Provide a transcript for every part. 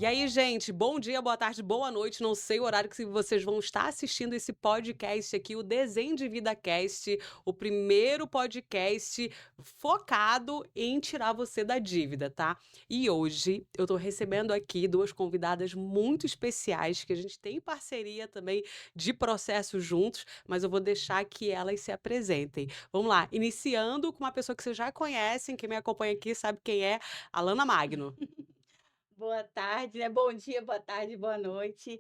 E aí, gente, bom dia, boa tarde, boa noite. Não sei o horário que vocês vão estar assistindo esse podcast aqui, o Desenho de Vida Cast, o primeiro podcast focado em tirar você da dívida, tá? E hoje eu tô recebendo aqui duas convidadas muito especiais que a gente tem parceria também de processo juntos, mas eu vou deixar que elas se apresentem. Vamos lá, iniciando com uma pessoa que vocês já conhecem, quem me acompanha aqui sabe quem é, Alana Magno. Boa tarde, né? Bom dia, boa tarde, boa noite.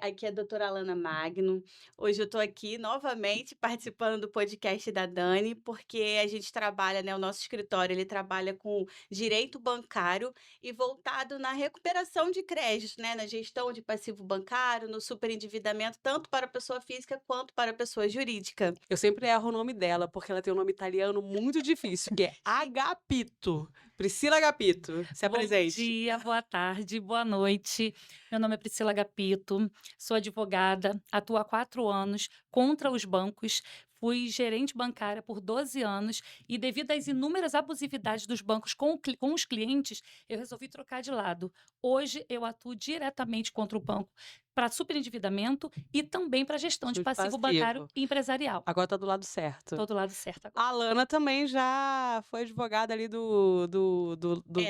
Aqui é a doutora Alana Magno. Hoje eu estou aqui novamente participando do podcast da Dani, porque a gente trabalha, né? O nosso escritório ele trabalha com direito bancário e voltado na recuperação de créditos, né? Na gestão de passivo bancário, no superendividamento, tanto para pessoa física quanto para pessoa jurídica. Eu sempre erro o nome dela, porque ela tem um nome italiano muito difícil, que é Agapito. Priscila Agapito, se Bom apresente. dia, boa tarde, boa noite. Meu nome é Priscila Agapito, sou advogada, atuo há 4 anos contra os bancos. Fui gerente bancária por 12 anos e, devido às inúmeras abusividades dos bancos com os clientes, eu resolvi trocar de lado. Hoje, eu atuo diretamente contra o banco para superendividamento e também para gestão de Muito passivo bancário passivo. e empresarial. Agora tá do lado certo. Estou do lado certo agora. A Alana também já foi advogada ali do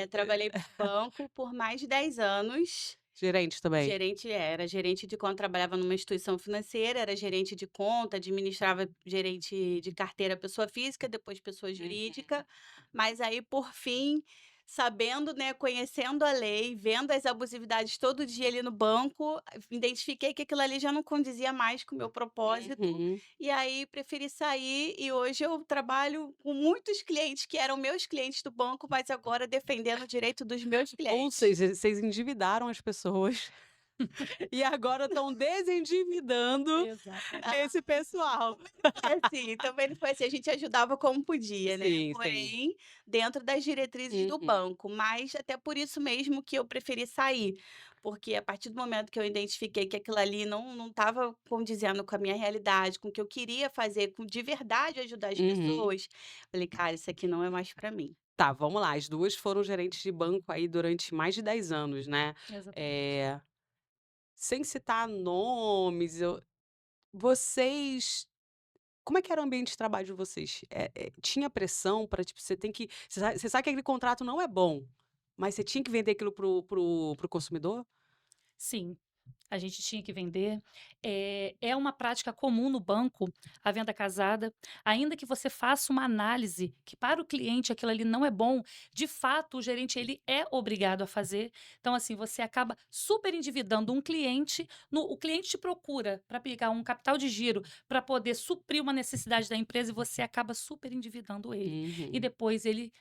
Trabalhei para o banco por mais de 10 anos. gerente também. Era gerente de conta, trabalhava numa instituição financeira, era gerente de conta, administrava gerente de carteira pessoa física, depois pessoa Uhum. jurídica, mas aí por fim, sabendo, né, conhecendo a lei, vendo as abusividades todo dia ali no banco, identifiquei que aquilo ali já não condizia mais com o meu propósito, Uhum. e aí preferi sair e hoje eu trabalho com muitos clientes que eram meus clientes do banco, mas agora defendendo o direito dos meus Ou clientes. seja, vocês endividaram as pessoas e agora estão desendividando Exatamente. esse pessoal. Assim, também não foi assim, a gente ajudava como podia, né, Sim, sim. porém, dentro das diretrizes do Uhum. banco, mas até por isso mesmo que eu preferi sair, porque a partir do momento que eu identifiquei que aquilo ali não estava condizendo com a minha realidade, com o que eu queria fazer, com de verdade ajudar as Uhum. pessoas, falei: "Cara, isso aqui não é mais para mim". Tá, vamos lá. As 2 foram gerentes de banco aí durante mais de 10 anos, né. Exatamente. Eh, Sem citar nomes, vocês como é que era o ambiente de trabalho de vocês? Tinha pressão para tipo, você sabe que aquele contrato não é bom, mas você tinha que vender aquilo pro consumidor? Sim, a gente tinha que vender. É uma prática comum no banco a venda casada, ainda que você faça uma análise que para o cliente aquilo ali não é bom, de fato o gerente ele é obrigado a fazer. Então assim, você acaba super endividando um cliente, o cliente te procura para pegar um capital de giro, para poder suprir uma necessidade da empresa e você acaba super endividando ele. E Uhum. depois ele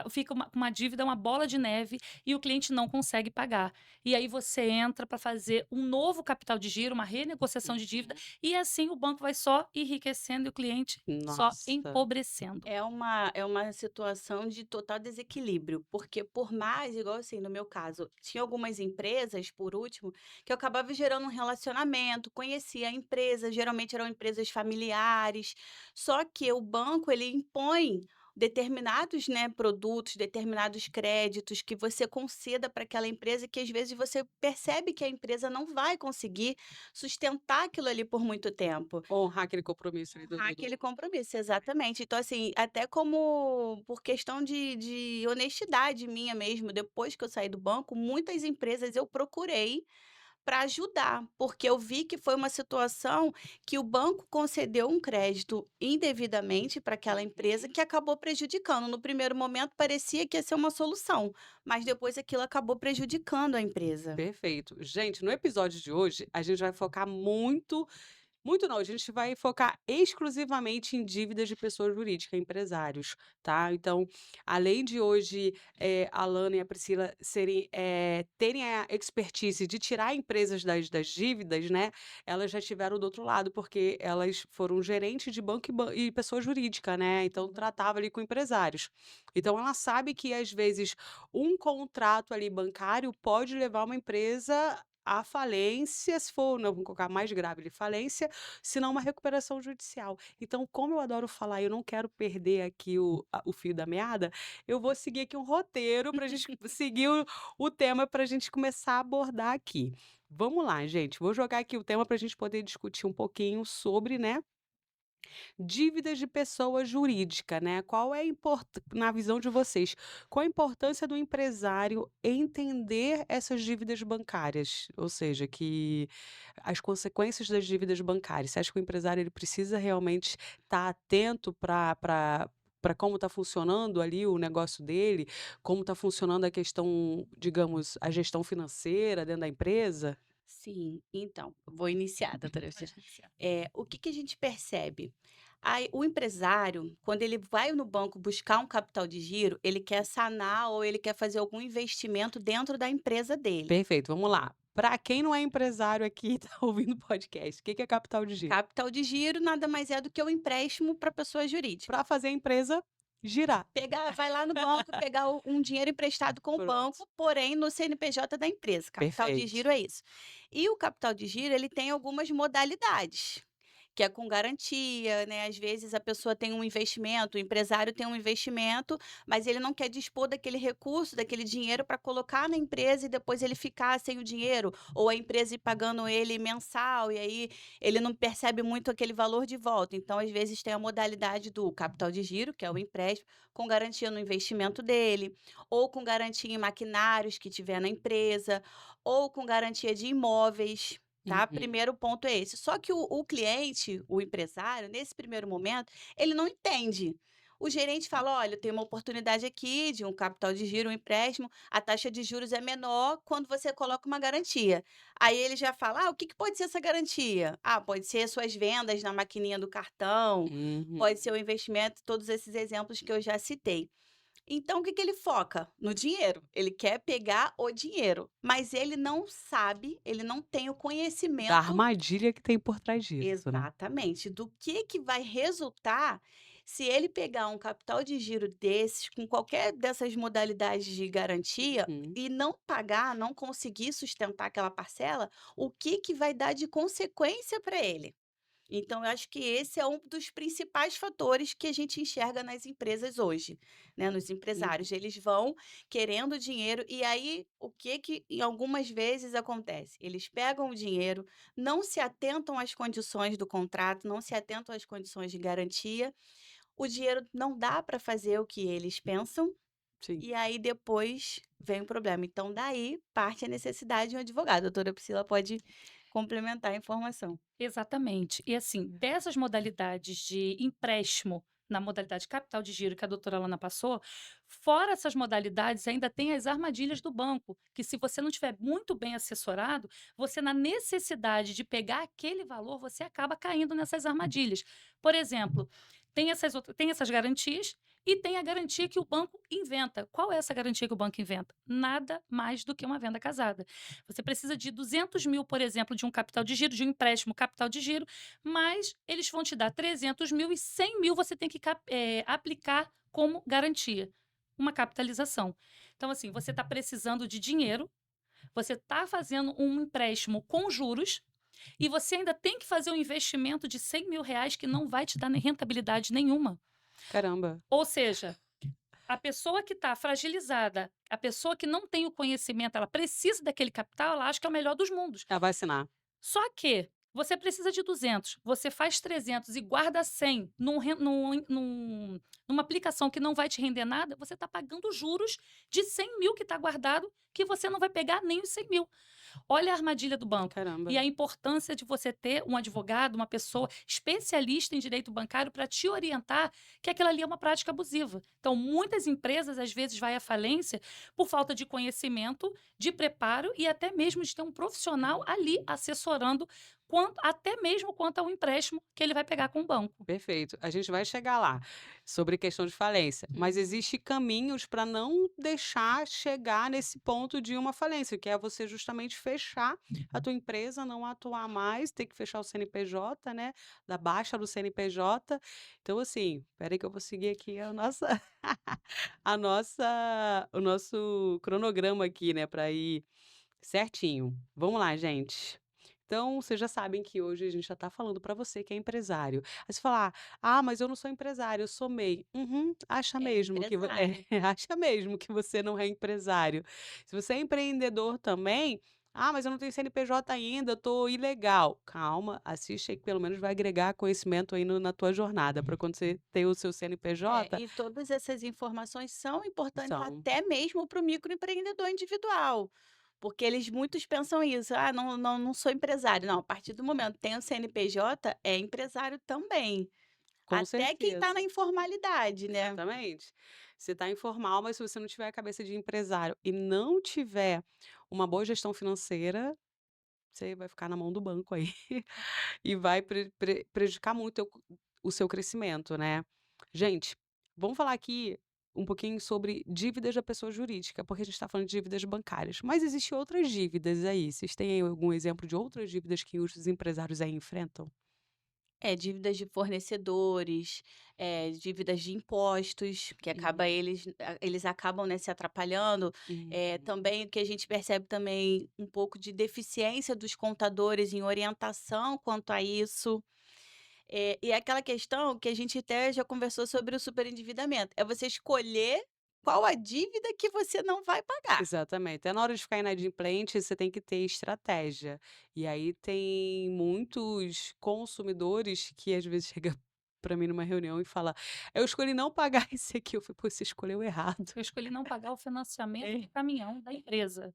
fica uma dívida, uma bola de neve e o cliente não consegue pagar. E aí você entra para fazer um novo capital de giro, uma renegociação de dívida, Uhum. e assim o banco vai só enriquecendo e o cliente só Nossa. empobrecendo. É uma situação de total desequilíbrio, porque por mais igual assim, no meu caso, tinha algumas empresas, por último, que eu acabava gerando um relacionamento, conhecia a empresa, geralmente eram empresas familiares, só que o banco ele impõe determinados, né, produtos, determinados créditos que você conceda para aquela empresa que às vezes você percebe que a empresa não vai conseguir sustentar aquilo ali por muito tempo. Honrar aquele compromisso ali Honrar aquele do compromisso, exatamente. Então, assim, até como por questão de honestidade minha mesmo, depois que eu saí do banco, muitas empresas eu procurei para ajudar, porque eu vi que foi uma situação que o banco concedeu um crédito indevidamente para aquela empresa Uhum. que acabou prejudicando. No primeiro momento parecia que ia ser uma solução, mas depois aquilo acabou prejudicando a empresa. Perfeito. Gente, no episódio de hoje, a gente vai focar muito não, a gente vai focar exclusivamente em dívidas de pessoa jurídica, empresários, tá. Então, além de hoje, a Lana e a Priscila terem a expertise de tirar empresas das dívidas, né, elas já estiveram do outro lado, porque elas foram gerentes de banco e pessoa jurídica, né, então tratava ali com empresários. Então ela sabe que, às vezes, um contrato ali bancário pode levar uma empresa a falência, se for, não, vamos colocar mais grave, de falência, se não uma recuperação judicial. Então, como eu adoro falar e eu não quero perder aqui o fio da meada, eu vou seguir aqui um roteiro para a gente seguir o tema para a gente começar a abordar aqui. Vamos lá, gente. Vou jogar aqui o tema para a gente poder discutir um pouquinho sobre, né, dívidas de pessoa jurídica, né? Qual é a na visão de vocês, qual a importância do empresário entender essas dívidas bancárias? Ou seja, que as consequências das dívidas bancárias. Você acha que o empresário ele precisa realmente estar atento para como está funcionando ali o negócio dele, como está funcionando a questão, digamos, a gestão financeira dentro da empresa? Sim, então, vou iniciar, doutora. Pode iniciar. O que que a gente percebe? O empresário, quando ele vai no banco buscar um capital de giro, ele quer sanar ou ele quer fazer algum investimento dentro da empresa dele. Perfeito, vamos lá. Para quem não é empresário aqui e está ouvindo o podcast, o que que é capital de giro? Capital de giro nada mais é do que o empréstimo para pessoa jurídica. Para fazer a empresa girar. Vai lá no banco pegar um dinheiro emprestado com o Pronto. banco, porém no CNPJ da empresa. Capital de Perfeito. giro é isso. E o capital de giro, ele tem algumas modalidades, que é com garantia, né? Às vezes a pessoa tem um investimento, o empresário tem um investimento, mas ele não quer dispor daquele recurso, daquele dinheiro para colocar na empresa e depois ele ficar sem o dinheiro, ou a empresa ir pagando ele mensal, e aí ele não percebe muito aquele valor de volta. Então, às vezes, tem a modalidade do capital de giro, que é o empréstimo, com garantia no investimento dele, ou com garantia em maquinários que tiver na empresa, ou com garantia de imóveis. Tá? Uhum. Primeiro ponto é esse. Só que o cliente, o empresário, nesse primeiro momento, ele não entende. O gerente fala: olha, eu tenho uma oportunidade aqui de um capital de giro, um empréstimo, a taxa de juros é menor quando você coloca uma garantia. Aí ele já fala: o que que pode ser essa garantia? Pode ser suas vendas na maquininha do cartão, Uhum. pode ser o investimento, todos esses exemplos que eu já citei. Então, o que que ele foca? No dinheiro. Ele quer pegar o dinheiro, mas ele não sabe, ele não tem o Da conhecimento armadilha que tem por trás disso, né. exatamente do que vai resultar se ele pegar um capital de giro desses, com qualquer dessas modalidades de garantia, Uhum. e não pagar, não conseguir sustentar aquela parcela, o que que vai dar de consequência para ele. Então, eu acho que esse é um dos principais fatores que a gente enxerga nas empresas hoje, né, nos Uhum. empresários. Eles vão querendo dinheiro e aí o que que em algumas vezes acontece? Eles pegam o dinheiro, não se atentam às condições do contrato, não se atentam às condições de garantia, o dinheiro não dá para fazer o que eles pensam Sim. e aí depois vem o problema. Então daí parte a necessidade de um advogado. A doutora Priscila pode complementar a informação. Exatamente. E assim, dessas modalidades de empréstimo na modalidade capital de giro que a doutora Lana passou, fora essas modalidades, ainda tem as armadilhas do banco, que se você não estiver muito bem assessorado, você na necessidade de pegar aquele valor, você acaba caindo nessas armadilhas. Por exemplo, tem essas garantias e tem a garantia que o banco inventa. Qual é essa garantia que o banco inventa? Nada mais do que uma venda casada. Você precisa de 200 mil, por exemplo, de um capital de giro, de um empréstimo capital de giro, mas eles vão te dar 300 mil e 100 mil você tem que aplicar como garantia, uma capitalização. Então, assim, você está precisando de dinheiro, você está fazendo um empréstimo com juros e você ainda tem que fazer um investimento de 100 mil reais que não vai te dar nem rentabilidade nenhuma. Caramba. Ou seja, a pessoa que está fragilizada, a pessoa que não tem o conhecimento, ela precisa daquele capital, ela acha que é o melhor dos mundos. Ela vai assinar. Só que você precisa de 200, você faz 300 e guarda 100 numa aplicação que não vai te render nada, você está pagando juros de 100 mil que está guardado, que você não vai pegar nem os 100 mil. Olha a armadilha do banco. Caramba. E a importância de você ter um advogado, uma pessoa especialista em direito bancário para te orientar que aquilo ali é uma prática abusiva. Então, muitas empresas, às vezes, vai à falência por falta de conhecimento, de preparo e até mesmo de ter um profissional ali assessorando até mesmo quanto ao empréstimo que ele vai pegar com o banco. Perfeito. A gente vai chegar lá, sobre questão de falência, mas Uhum. existe caminhos para não deixar chegar nesse ponto de uma falência, que é você justamente fechar a tua empresa, não atuar mais, ter que fechar o CNPJ, né, da baixa do CNPJ. Então, assim, espera aí que eu vou seguir aqui a nossa o nosso cronograma aqui, né, para ir Certinho. Vamos lá, gente. Então, vocês já sabem que hoje a gente já está falando para você que é empresário. Aí você fala: "Ah, mas eu não sou empresário, eu sou MEI". Uhum, acha É mesmo que vo empresário. acha mesmo que você não é empresário. Se você é empreendedor também: "Ah, mas eu não tenho CNPJ ainda, eu tô ilegal". Calma, assiste aí que pelo menos vai agregar conhecimento aí no na tua jornada, para quando você ter o seu CNPJ E todas essas informações são importantes são até mesmo para o microempreendedor individual, porque eles muitos pensam isso: "Ah, não sou empresário". Não, a partir do momento que tem o CNPJ, é empresário também, com até quem está certeza. na informalidade, né. Exatamente. Você está informal, mas se você não tiver a cabeça de empresário e não tiver uma boa gestão financeira, você vai ficar na mão do banco aí e vai prejudicar muito o seu crescimento, né. Gente, vamos falar aqui um pouquinho sobre dívidas da pessoa jurídica, porque a gente está falando de dívidas bancárias, mas existem outras dívidas aí. Vocês têm aí algum exemplo de outras dívidas que os empresários aí enfrentam? É, dívidas de fornecedores, dívidas de impostos, que acaba Uhum, eles acabam, né, se atrapalhando. uhum. Também o que a gente percebe também um pouco de deficiência dos contadores em orientação quanto a isso. E é aquela questão que a gente até já conversou sobre o superendividamento, é você escolher qual a dívida que você não vai pagar. Exatamente. Até na hora de ficar inadimplente, você tem que ter estratégia. E aí tem muitos consumidores que às vezes chega para mim numa reunião e fala: "Eu escolhi não pagar esse aqui". Eu falei: "Pô, você escolheu errado". Eu escolhi não pagar o financiamento É. do caminhão da empresa,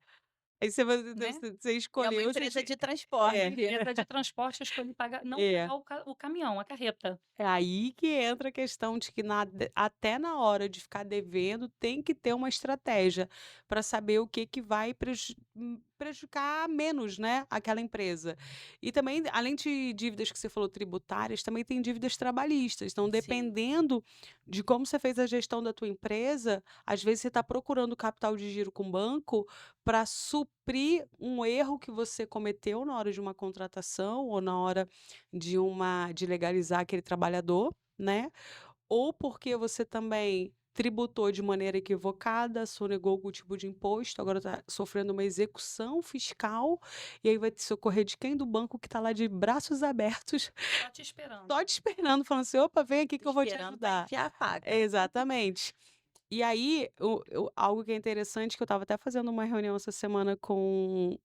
Aí né. você E é uma escolheu, empresa gente de É é, uma transporte. empresa de transporte, eu escolhi não é. pagar o caminhão, a carreta. É aí que entra a questão de que até na hora de ficar devendo tem que ter uma estratégia para saber o que que vai prejudicar menos, né, aquela empresa. E também, além de dívidas que você falou tributárias, também tem dívidas trabalhistas. Então, Sim, dependendo de como você fez a gestão da tua empresa, às vezes você está procurando capital de giro com o banco para suprir um erro que você cometeu na hora de uma contratação ou na hora de legalizar aquele trabalhador, né, ou porque você também tributou de maneira equivocada, sonegou algum tipo de imposto, agora está sofrendo uma execução fiscal, e aí vai te socorrer de quem? Do banco que está lá de braços abertos, Só te esperando. só te esperando, falando assim: "Opa, vem aqui que eu vou te esperando para ajudar". enfiar a faca. Exatamente. E aí, algo que é interessante, que eu estava até fazendo uma reunião essa semana com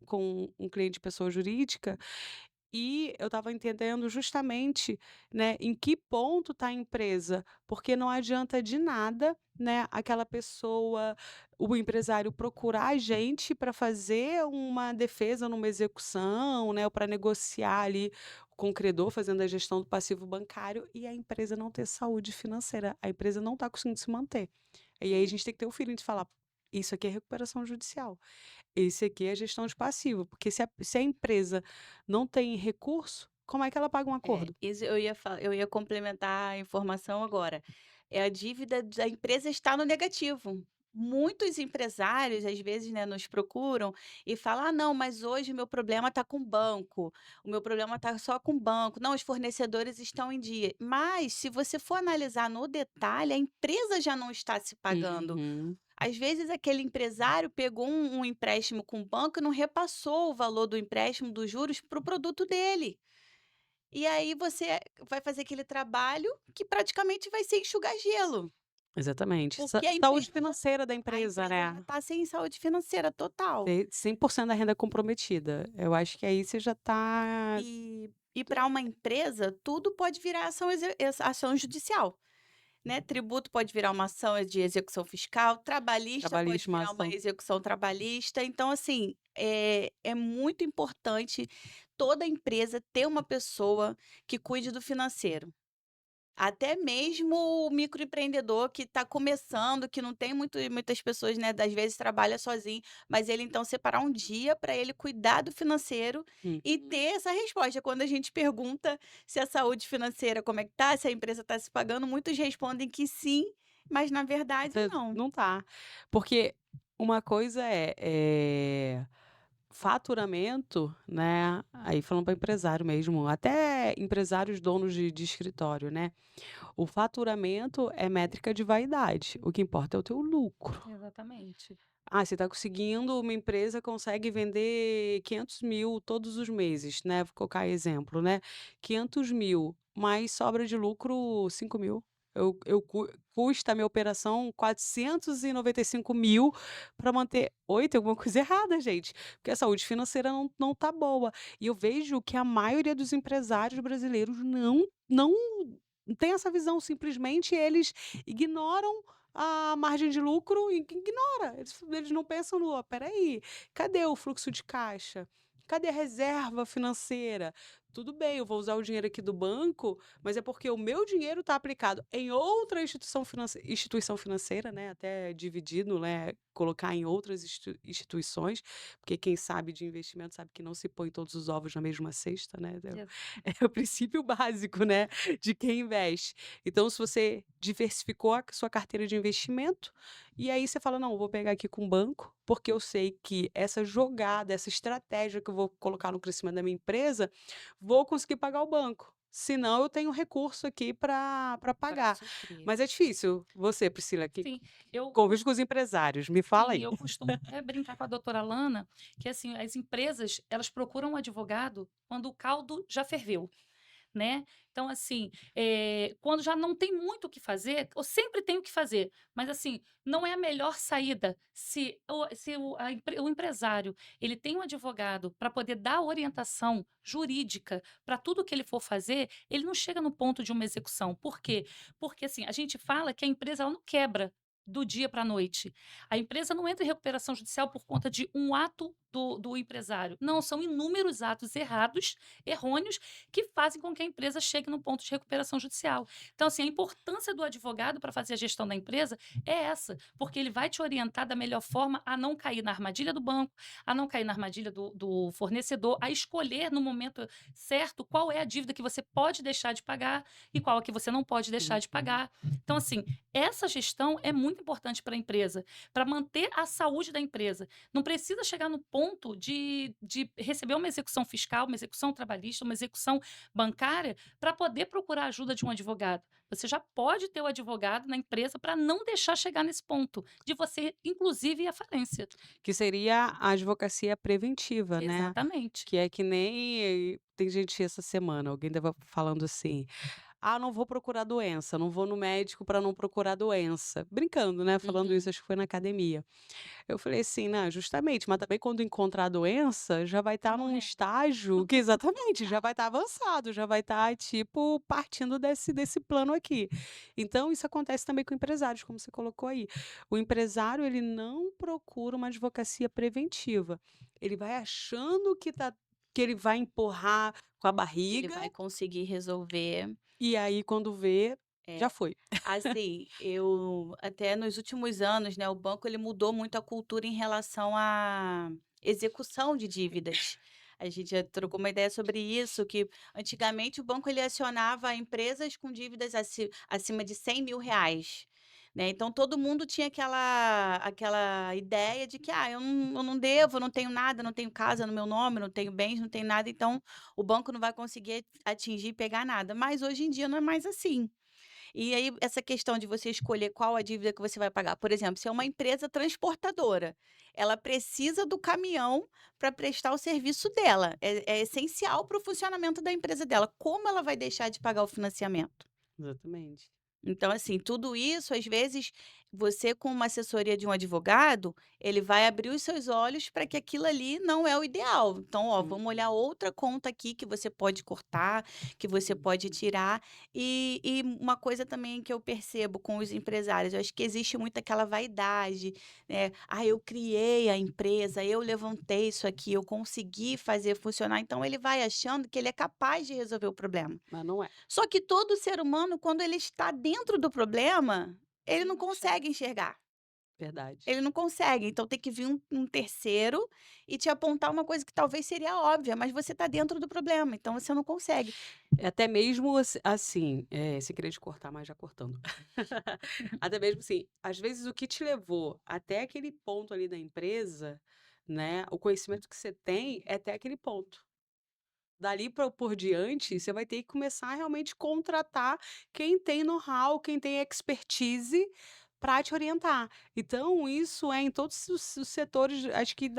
um cliente de pessoa jurídica, e eu estava entendendo justamente, né, em que ponto está a empresa, porque não adianta de nada, né, aquela pessoa, o empresário procurar a gente para fazer uma defesa numa execução, né, ou para negociar ali com o credor, fazendo a gestão do passivo bancário, e a empresa não ter saúde financeira, a empresa não está conseguindo se manter. E aí a gente tem que ter o feeling de falar: "Isso aqui é recuperação judicial". Esse aqui é gestão de passivo, porque se a empresa não tem recurso, como é que ela paga um acordo? Isso eu ia complementar a informação agora. É a dívida da empresa está no negativo. Muitos empresários, às vezes, né, nos procuram e falam: "Ah, não, mas hoje o meu problema está com o banco, o meu problema está só com o banco. Não, os fornecedores estão em dia". Mas, se você for analisar no detalhe, a empresa já não está se pagando. Uhum. Às vezes, aquele empresário pegou um empréstimo com o banco e não repassou o valor do empréstimo, dos juros, para o produto dele. E aí você vai fazer aquele trabalho que praticamente vai ser enxugar gelo, Exatamente. porque Saúde financeira da a empresa, empresa já né. está sem saúde financeira total. Ter 100% da renda comprometida. Eu acho que aí você já está E para uma empresa, tudo pode virar ação judicial, né. Tributo pode virar uma ação de execução fiscal, trabalhista pode trabalhista, uma virar uma ação. execução trabalhista. Então, assim, é muito importante toda empresa ter uma pessoa que cuide do financeiro. Até mesmo o microempreendedor que está começando, que não tem muitas pessoas, né, às vezes trabalha sozinho, mas ele então separar um dia para ele cuidar do financeiro e Uhum. ter essa resposta. Quando a gente pergunta se a saúde financeira como é que tá, se a empresa está se pagando, muitos respondem que sim, mas na verdade não. Não tá. Porque uma coisa faturamento, né, aí falando para empresário mesmo, até empresários donos de escritório, né, o faturamento é métrica de vaidade, o que importa é o teu lucro. Exatamente. você está conseguindo, uma empresa consegue vender 500.000 todos os meses, né, vou colocar exemplo, né, 500.000, mas sobra de lucro 5.000. Custa a minha operação 495.000 para manter. Oi, tem alguma coisa errada, gente, porque a saúde financeira não tá boa. E eu vejo que a maioria dos empresários brasileiros não tem essa visão, simplesmente eles ignoram a margem de lucro e ignora. Eles não pensam no: "Ó, espera aí, cadê o fluxo de caixa? Cadê a reserva financeira? Tudo bem, eu vou usar o dinheiro aqui do banco, mas é porque o meu dinheiro está aplicado em outra instituição financeira, né, até dividido, né, colocar em outras instituições, porque quem sabe de investimento sabe que não se põe todos os ovos na mesma cesta, né, Ex é o princípio básico, né, de quem investe. Então, se você diversificou a sua carteira de investimento, e aí você fala: "Não, eu vou pegar aqui com o banco, porque eu sei que essa jogada, essa estratégia que eu vou colocar no crescimento da minha empresa, vou conseguir pagar o banco. Senão eu tenho recurso aqui para pra pagar". suprir. Mas é difícil. Você, Priscila, que Sim, eu convive com os empresários, me fala sim, aí. eu costumo até brincar com a doutora Lana, que assim, as empresas, elas procuram um advogado quando o caldo já ferveu. Né. Então, assim, quando já não tem muito o que fazer, ou sempre tem o que fazer, mas assim, não é a melhor saída se o empresário, ele tem um advogado para poder dar orientação jurídica para tudo que ele for fazer, ele não chega no ponto de uma execução. Por quê? Porque, assim, a gente fala que a empresa ela não quebra do dia para a noite. A empresa não entra em recuperação judicial por conta de um ato do empresário. Não, são inúmeros atos errados, errôneos, que fazem com que a empresa chegue no ponto de recuperação judicial. Então, assim, a importância do advogado para fazer a gestão da empresa é essa, porque ele vai te orientar da melhor forma a não cair na armadilha do banco, a não cair na armadilha do fornecedor, a escolher no momento certo qual é a dívida que você pode deixar de pagar e qual a que você não pode deixar de Uhum. pagar. Então, assim, essa gestão é muito importante para a empresa, para manter a saúde da empresa. Não precisa chegar no ponto de receber uma execução fiscal, uma execução trabalhista, uma execução bancária para poder procurar a ajuda de um advogado. Você já pode ter o advogado na empresa para não deixar chegar nesse ponto de você, inclusive, ir à falência. Que seria a advocacia preventiva, né, Exatamente. que é que nem tem gente essa semana, alguém estava falando assim: "Ah, não vou procurar doença, não vou no médico para não procurar doença", brincando, né, falando Uhum. isso, acho que foi na academia. Eu falei assim: "Não, justamente, mas também quando encontrar a doença, já vai Tá estar num morrendo. estágio que exatamente, já vai estar avançado, já vai estar, tipo, partindo desse plano aqui". Então isso acontece também com empresários, como você colocou aí. O empresário, ele não procura uma advocacia preventiva. Ele vai achando que ele vai empurrar com a Que ele barriga, vai conseguir resolver. e aí quando vê, É. já foi. Assim, eu até nos últimos anos, né, o banco ele mudou muito a cultura em relação à execução de dívidas. A gente já trocou uma ideia sobre isso, que antigamente o banco ele acionava empresas com dívidas acima de R$ 100.000, né? Então todo mundo tinha aquela ideia de que eu não devo, eu não tenho nada, não tenho casa no meu nome, não tenho bens, não tenho nada, então o banco não vai conseguir atingir e pegar nada. Mas hoje em dia não é mais assim. E aí, essa questão de você escolher qual a dívida que você vai pagar. Por exemplo, se é uma empresa transportadora, ela precisa do caminhão para prestar o serviço dela. É essencial para o funcionamento da empresa dela. Como ela vai deixar de pagar o financiamento? Exatamente. Então, assim, tudo isso, às vezes, você com uma assessoria de um advogado, ele vai abrir os seus olhos para que aquilo ali não é o ideal. Então, ó, vamos olhar Uhum, outra conta aqui que você pode cortar, que você pode uhum. tirar. E uma coisa também que eu percebo com os empresários, eu acho que existe muito aquela vaidade, né? Ah, eu criei a empresa, eu levantei isso aqui, eu consegui fazer funcionar. Então, ele vai achando que ele é capaz de resolver o problema. Mas não é. Só que todo ser humano, quando ele está dentro do problema, ele Ele não não enxerga. consegue enxergar. Verdade. Ele não consegue. Então tem que vir um terceiro e te apontar uma coisa que talvez seria óbvia, mas você está dentro do problema, então você não consegue. É até mesmo assim, sem querer te cortar, mas já cortando. Até mesmo assim, às vezes o que te levou até aquele ponto ali da empresa, né, o conhecimento que você tem é até aquele ponto. Dali por diante, você vai ter que começar a realmente contratar quem tem know-how, quem tem expertise para te orientar. Então, isso é em todos os setores, acho que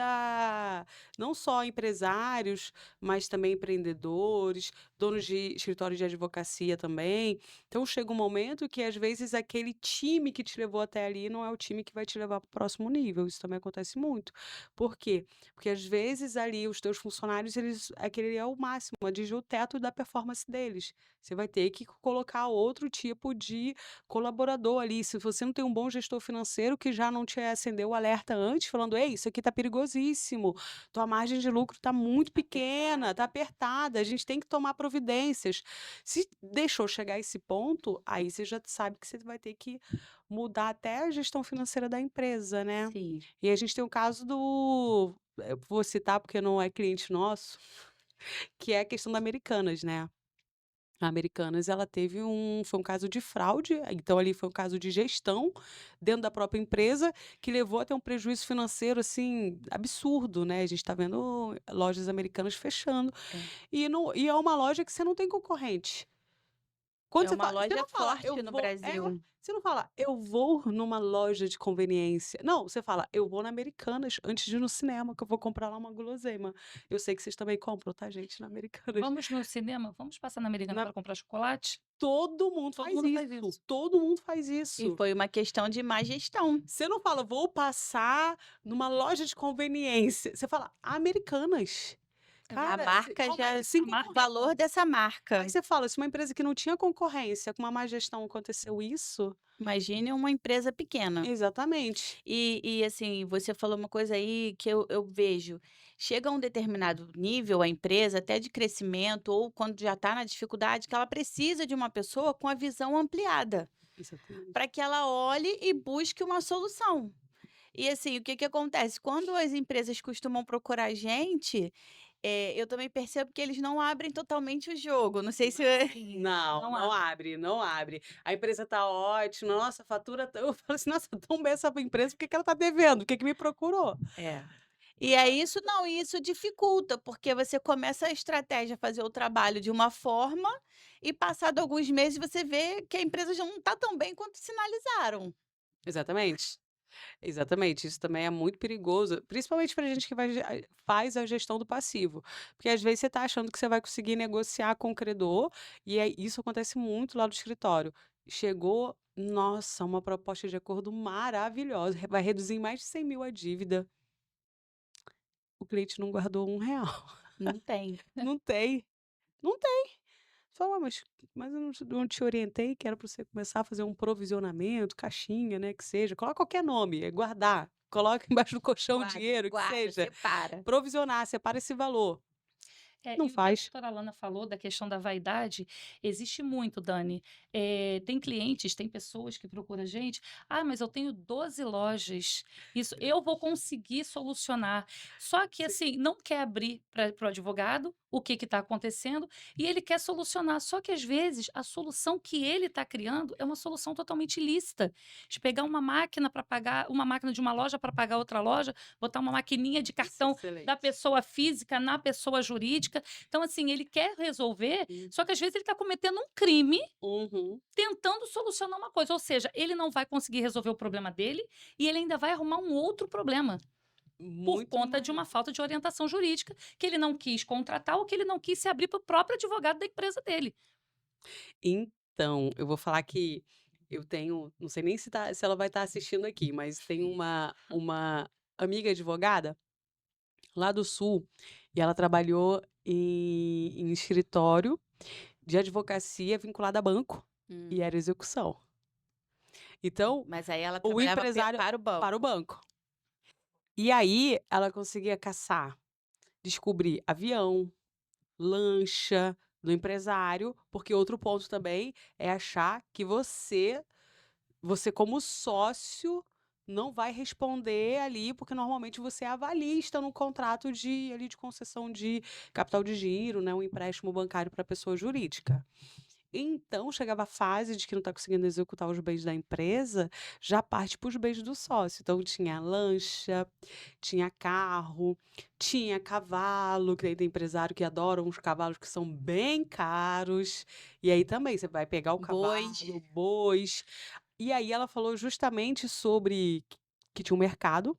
não só empresários, mas também empreendedores, donos de escritório de advocacia também. Então, chega um momento que, às vezes, aquele time que te levou até ali não é o time que vai te levar para o próximo nível. Isso também acontece muito. Por quê? Porque, às vezes, ali, os teus funcionários, aquele é o máximo, atingir o teto da performance deles. Você vai ter que colocar outro tipo de colaborador ali. Se você não tem um bom gestor financeiro que já não te acendeu o alerta antes, falando: ei, isso aqui está perigosíssimo, tua margem de lucro está muito pequena, está apertada, a gente tem que tomar providências. Se deixou chegar a esse ponto, aí você já sabe que você vai ter que mudar até a gestão financeira da empresa, né? Sim. E a gente tem o caso eu vou citar porque não é cliente nosso, que é a questão da Americanas, né? A Americanas, ela foi um caso de fraude, então ali foi um caso de gestão dentro da própria empresa, que levou a ter um prejuízo financeiro, assim, absurdo, né? A gente está vendo lojas americanas fechando. É. E é uma loja que você não tem concorrente. Quando É você uma fala, você loja não fala, forte no Brasil. você não fala, eu vou numa loja de conveniência. Não, você fala, eu vou na Americanas antes de ir no cinema, que eu vou comprar lá uma guloseima. Eu sei que vocês também compram, tá, gente, na Americanas. Vamos no cinema? Vamos passar na Americana Na- para comprar chocolate? Todo mundo Todo faz mundo faz isso. isso. Todo mundo faz E isso. foi uma questão de má gestão. Você não fala, vou passar numa loja de conveniência. Você fala, Americanas. A Cara, marca já sem A marca o é valor dessa marca. Aí você fala, se uma empresa que não tinha concorrência, com uma má gestão aconteceu isso, Imagine uma empresa pequena. exatamente. Assim, você falou uma coisa aí que eu vejo. Chega a um determinado nível, a empresa, até de crescimento, ou quando já está na dificuldade, que ela precisa de uma pessoa com a visão ampliada, Exatamente. para que ela olhe e busque uma solução. E assim, o que que acontece? Quando as empresas costumam procurar a gente, eu também percebo que eles não abrem totalmente o jogo. Não sei se Não, Não não há. abre, não abre. A empresa tá ótima, nossa, fatura. Eu falo assim, nossa, tão bem essa empresa, por que que ela tá devendo? Por que que me procurou? É. E aí isso não, e isso dificulta, porque você começa a estratégia, a fazer o trabalho de uma forma, e passado alguns meses você vê que a empresa já não está tão bem quanto sinalizaram. Exatamente. Exatamente, isso também é muito perigoso, principalmente pra gente que faz a gestão do passivo. Porque às vezes você tá achando que você vai conseguir negociar com o credor, e aí isso acontece muito lá no escritório. Chegou, nossa, uma proposta de acordo maravilhosa, vai reduzir em mais de 100 mil a dívida. O cliente não guardou R$ 1. Não tem. Não tem, não tem. Fala: mas eu não te orientei que era para você começar a fazer um provisionamento, caixinha, né, que seja, coloca qualquer nome, guardar, coloca embaixo do colchão o Guarda, dinheiro, que guarda, seja, separa. provisionar, separa esse valor. Não E o que a faz. doutora Alana falou da questão da vaidade, existe muito, Dani. Tem clientes, tem pessoas que procuram a gente. Ah, mas eu tenho 12 lojas. Isso eu vou conseguir solucionar. Só que, assim, não quer abrir para o advogado o que está acontecendo e ele quer solucionar. Só que, às vezes, a solução que ele está criando é uma solução totalmente ilícita. De pegar uma máquina para pagar, uma máquina de uma loja para pagar outra loja, botar uma maquininha de cartão da Excelente. pessoa física na pessoa jurídica. Então, assim, ele quer resolver, Hum. só que às vezes ele está cometendo um crime Uhum. tentando solucionar uma coisa. Ou seja, ele não vai conseguir resolver o problema dele e ele ainda vai arrumar um outro problema. Por Muito conta de uma maior. falta de orientação jurídica, que ele não quis contratar ou que ele não quis se abrir para o próprio advogado da empresa dele. Então, eu vou falar que eu tenho, não sei nem se ela vai estar assistindo aqui, mas tem uma amiga advogada lá do Sul, e ela trabalhou em escritório de advocacia vinculada a banco, e Hum. era execução. Então, Mas aí ela o trabalhava empresário para o banco. para o banco. E aí, ela conseguia caçar, descobrir avião, lancha do empresário, porque outro ponto também é achar que você como sócio não vai responder ali, porque normalmente você é avalista no contrato de concessão de capital de giro, né, um empréstimo bancário para pessoa jurídica. Então, chegava a fase de que não está conseguindo executar os bens da empresa, já parte para os bens do sócio. Então, tinha lancha, tinha carro, tinha cavalo, que aí tem empresário que adora uns cavalos que são bem caros. E aí também você vai pegar o cavalo, Bois. bois. E aí ela falou justamente sobre que tinha um mercado,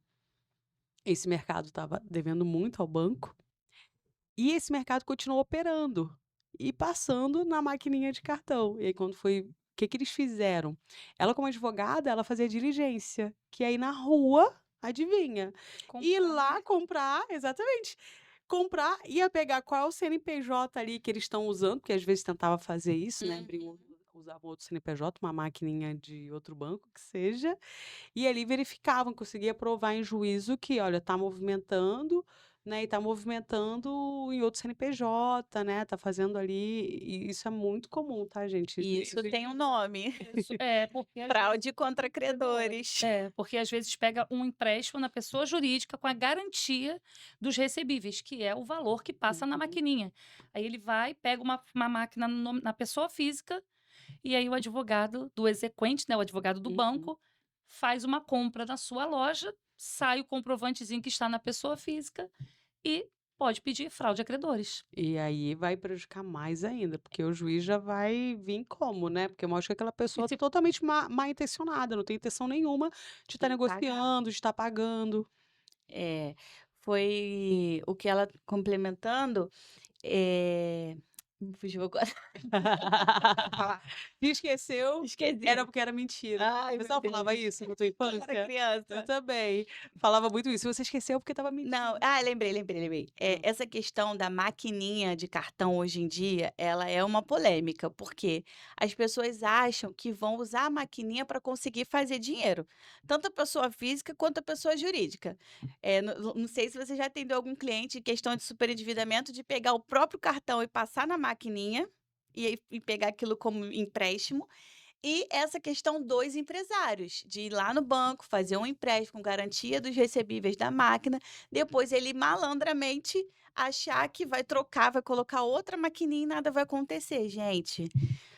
esse mercado estava devendo muito ao banco, e esse mercado continuou operando, e passando na maquininha de cartão. E aí quando foi o que que eles fizeram? Ela como advogada, ela fazia diligência, que aí na rua, adivinha, ir Comprar. lá comprar exatamente, comprar, ia pegar qual é o CNPJ ali que eles estão usando, porque às vezes tentava fazer isso, né, abrir usavam outro CNPJ, uma maquininha de outro banco que seja, e ali verificavam, conseguia provar em juízo que, olha, está movimentando, né, e está movimentando em outro CNPJ, né, está fazendo ali e isso é muito comum, tá, gente? E isso tem um nome, Isso, porque às vezes fraude contra credores. porque às vezes pega um empréstimo na pessoa jurídica com a garantia dos recebíveis, que é o valor que passa na Uhum, maquininha. Aí ele vai, pega uma máquina na pessoa física, e aí o advogado do exequente, né, o advogado do uhum. banco, faz uma compra na sua loja, sai o comprovantezinho que está na pessoa física e pode pedir fraude a credores. E aí vai prejudicar mais ainda, porque o juiz já vai vir como, né, porque mostra que aquela E pessoa se totalmente mal intencionada, não tem intenção nenhuma de estar De pagar. negociando, de estar pagando. É, foi o que ela complementando, me fugiu agora. Falar. Se esqueceu, era Esqueci. porque era mentira. Ai, O meu pessoal falava Deus. isso na tua Quando eu era infância? Eu criança. também. Falava muito isso. Você esqueceu porque estava Não, mentindo. lembrei. Hã. Essa questão da maquininha de cartão hoje em dia, ela é uma polêmica, porque as pessoas acham que vão usar a maquininha para conseguir fazer dinheiro, tanto a pessoa física quanto a pessoa jurídica. Não sei se você já atendeu algum cliente em questão de superendividamento, de pegar o próprio cartão e passar na maquininha, e pegar aquilo como empréstimo, e essa questão dos empresários, de ir lá no banco, fazer um empréstimo com garantia dos recebíveis da máquina, depois ele malandramente achar que vai trocar, vai colocar outra maquininha e nada vai acontecer. Gente,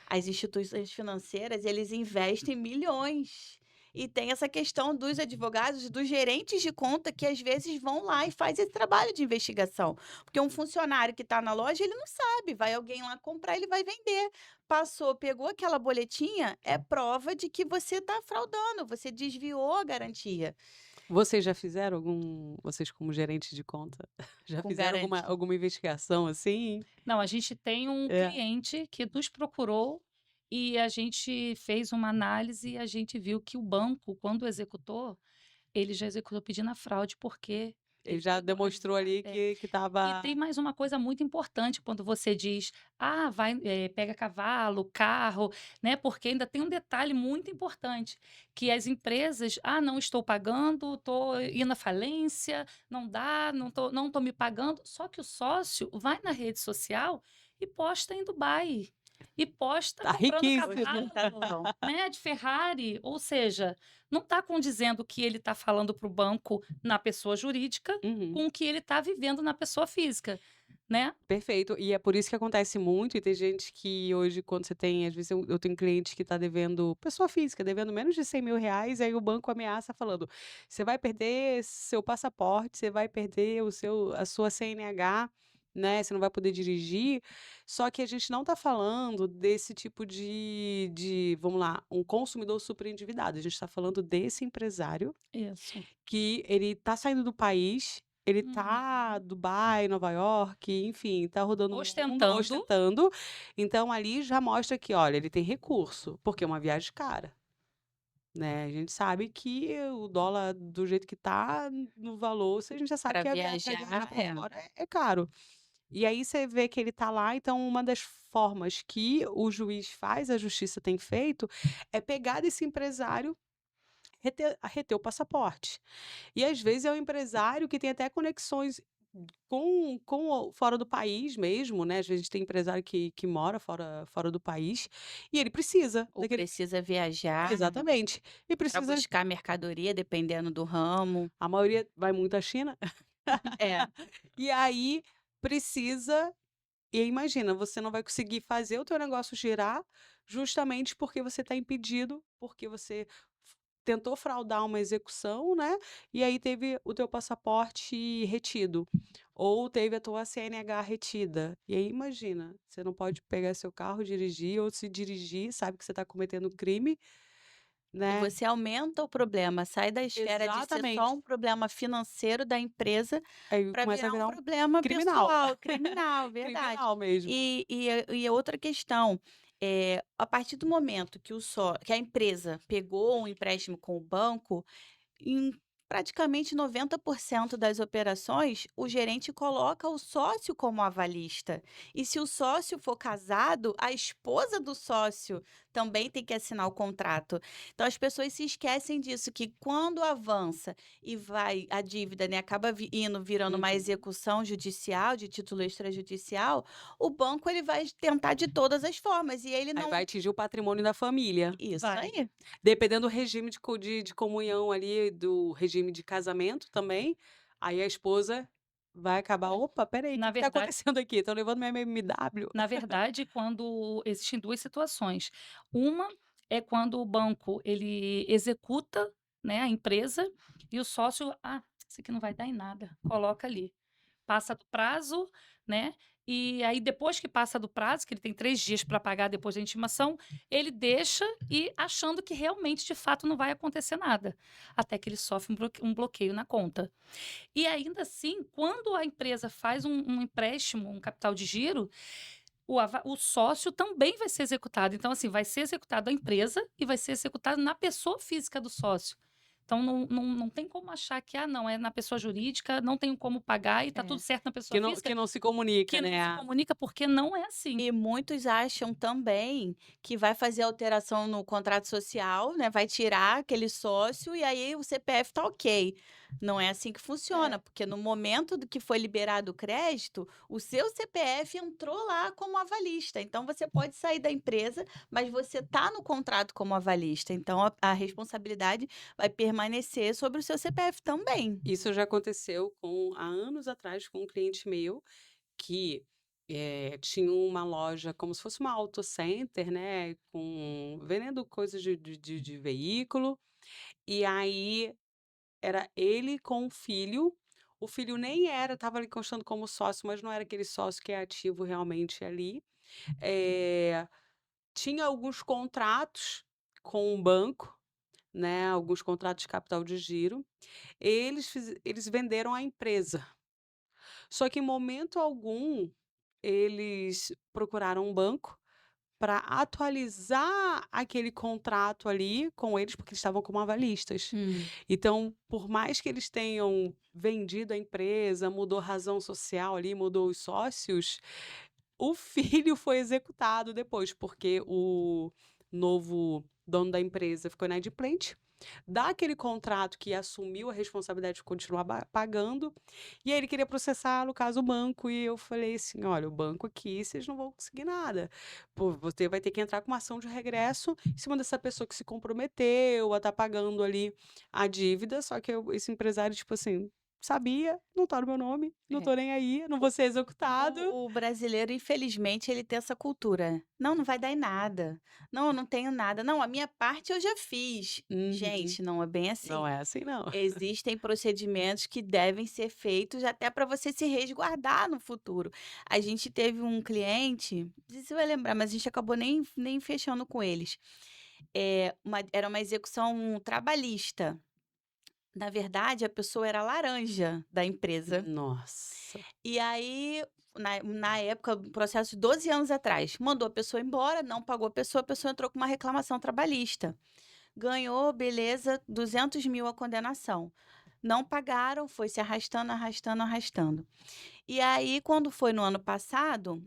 as instituições financeiras, eles investem milhões. E tem essa questão dos advogados, dos gerentes de conta que às vezes vão lá e faz esse trabalho de investigação. Porque um funcionário que está na loja, ele não sabe, vai alguém lá comprar, ele vai vender. Passou, pegou aquela boletinha, é prova de que você está fraudando, você desviou a garantia Vocês já fizeram vocês como gerente de conta, já com fizeram garantia. alguma investigação assim? Não, a gente tem um É. cliente que nos procurou e a gente fez uma análise e a gente viu que o banco, quando executou, ele já executou pedindo a fraude, porque Ele ele já pegou demonstrou ali que e tem estava mais uma coisa muito importante quando você diz: "Ah, vai, pega cavalo, carro", né, porque ainda tem um detalhe muito importante, que as empresas: "Ah, não estou pagando, estou indo à falência, não dá, não tô me pagando", só que o sócio vai na rede social e posta em Dubai, e posta tá comprando riquíssimo. cavalo, Ostentação. né, de Ferrari, ou seja, não está condizendo o que ele está falando para o banco na pessoa jurídica Uhum. com o que ele está vivendo na pessoa física, né. Perfeito. E é por isso que acontece muito, e tem gente que hoje, quando você tem, às vezes eu tenho cliente que está devendo, pessoa física, devendo menos de R$ 100.000, aí o banco ameaça falando: você vai perder seu passaporte, você vai perder a sua CNH, né? Você não vai poder dirigir. Só que a gente não está falando desse tipo vamos lá, um consumidor super endividado. A gente está falando desse empresário Isso. que ele tá saindo do país, ele tá Uhum. Dubai, Nova York, enfim, tá rodando o mundo Ostentando. ostentando, então ali já mostra que, olha, ele tem recurso, porque é uma viagem cara, né, a gente sabe que o dólar do jeito que tá, no valor, a gente já sabe Para que a pra viajar viajar, pra fora é caro. E aí você vê que ele tá lá, então uma das formas que o juiz faz, a justiça tem feito, é pegar esse empresário, reter o passaporte. E às vezes é um empresário que tem até conexões fora do país mesmo, né, às vezes tem empresário que mora fora do país, e ele precisa ou daquele precisa viajar exatamente, e para precisa buscar mercadoria, dependendo do ramo. a maioria vai muito à China, É, e aí precisa e aí imagina, você não vai conseguir fazer o teu negócio girar, justamente porque você está impedido, porque você tentou fraudar uma execução, né, e aí teve o teu passaporte retido, ou teve a tua CNH retida. E aí imagina, você não pode pegar seu carro, dirigir, ou se dirigir, sabe que você está cometendo crime, E né? você aumenta o problema, sai da esfera de ser só Exatamente. um problema financeiro da empresa Aí para começa a virar um virar um problema criminal. pessoal, criminal, verdade. Criminal mesmo. E a outra questão, a partir do momento que a empresa pegou um empréstimo com o banco, em praticamente 90% das operações, o gerente coloca o sócio como avalista. E se o sócio for casado, a esposa do sócio também tem que assinar o contrato. Então as pessoas se esquecem disso, que quando avança e vai a dívida, né, acaba virando uma Uhum. execução judicial, de título extrajudicial, o banco ele vai tentar de todas as formas e ele Aí não. vai atingir o patrimônio da família. Isso Vai. aí. Dependendo do regime de comunhão ali, do regime de casamento também, aí a esposa vai acabar: "Opa, espera aí, o Na que que tá verdade acontecendo aqui? Estão levando minha BMW". Na verdade, quando existem 2 situações. Uma é quando o banco ele executa, né, a empresa e o sócio: "Ah, isso aqui não vai dar em nada", coloca ali. Passa do prazo, né, e aí depois que passa do prazo, que ele tem 3 dias para pagar depois da intimação, ele deixa e achando que realmente, de fato, não vai acontecer nada, até que ele sofre um bloqueio na conta. E ainda assim, quando a empresa faz um empréstimo, um capital de giro, o sócio também vai ser executado. Então, assim, vai ser executado a empresa e vai ser executado na pessoa física do sócio. Então, não tem como achar que, não, é na pessoa jurídica, não tenho como pagar e está tudo É. certo na pessoa Que física, não se comunica, que não se né. comunica, porque não é assim. E muitos acham também que vai fazer alteração no contrato social, né, vai tirar aquele sócio e aí o CPF tá ok. Não é assim que funciona, É. porque no momento do que foi liberado o crédito, o seu CPF entrou lá como avalista. Então você pode sair da empresa, mas você tá no contrato como avalista. Então a responsabilidade vai permanecer sobre o seu CPF também. Isso já aconteceu há anos atrás com um cliente meu que, tinha uma loja como se fosse uma auto center, né, vendendo coisas de veículo, e aí era ele com o filho nem estava ali constando como sócio, mas não era aquele sócio que é ativo realmente ali. Eh, Tinha alguns contratos com o banco, né, alguns contratos de capital de giro, eles venderam a empresa. Só que em momento algum, eles procuraram um banco para atualizar aquele contrato ali com eles, porque eles estavam como avalistas. Hum. Então, por mais que eles tenham vendido a empresa, mudou a razão social ali, mudou os sócios, o filho foi executado depois, porque o novo dono da empresa ficou inadimplente daquele contrato que assumiu a responsabilidade de continuar pagando, e aí ele queria processar, no caso, o banco, e eu falei assim: olha, o banco aqui vocês não vão conseguir nada. Pô, você vai ter que entrar com uma ação de regresso em cima dessa pessoa que se comprometeu a estar pagando ali a dívida, só que esse empresário, tipo assim, sabia, não tá no meu nome, não É. tô nem aí, não vou ser executado. O brasileiro, infelizmente, ele tem essa cultura. Não, não vai dar em nada. Não, eu não tenho nada. Não, a minha parte eu já fiz. Uhum. Gente, não é bem assim. Não é assim não. Existem procedimentos que devem ser feitos até para você se resguardar no futuro. A gente teve um cliente, não sei se você vai lembrar, mas a gente acabou nem fechando com eles. Era uma execução trabalhista. Na verdade, a pessoa era laranja da empresa. Nossa. E aí, na época, um processo de 12 anos atrás, mandou a pessoa embora, não pagou a pessoa entrou com uma reclamação trabalhista. Ganhou, beleza, 200.000 a condenação. Não pagaram, foi se arrastando, arrastando, arrastando. E aí, quando foi no ano passado,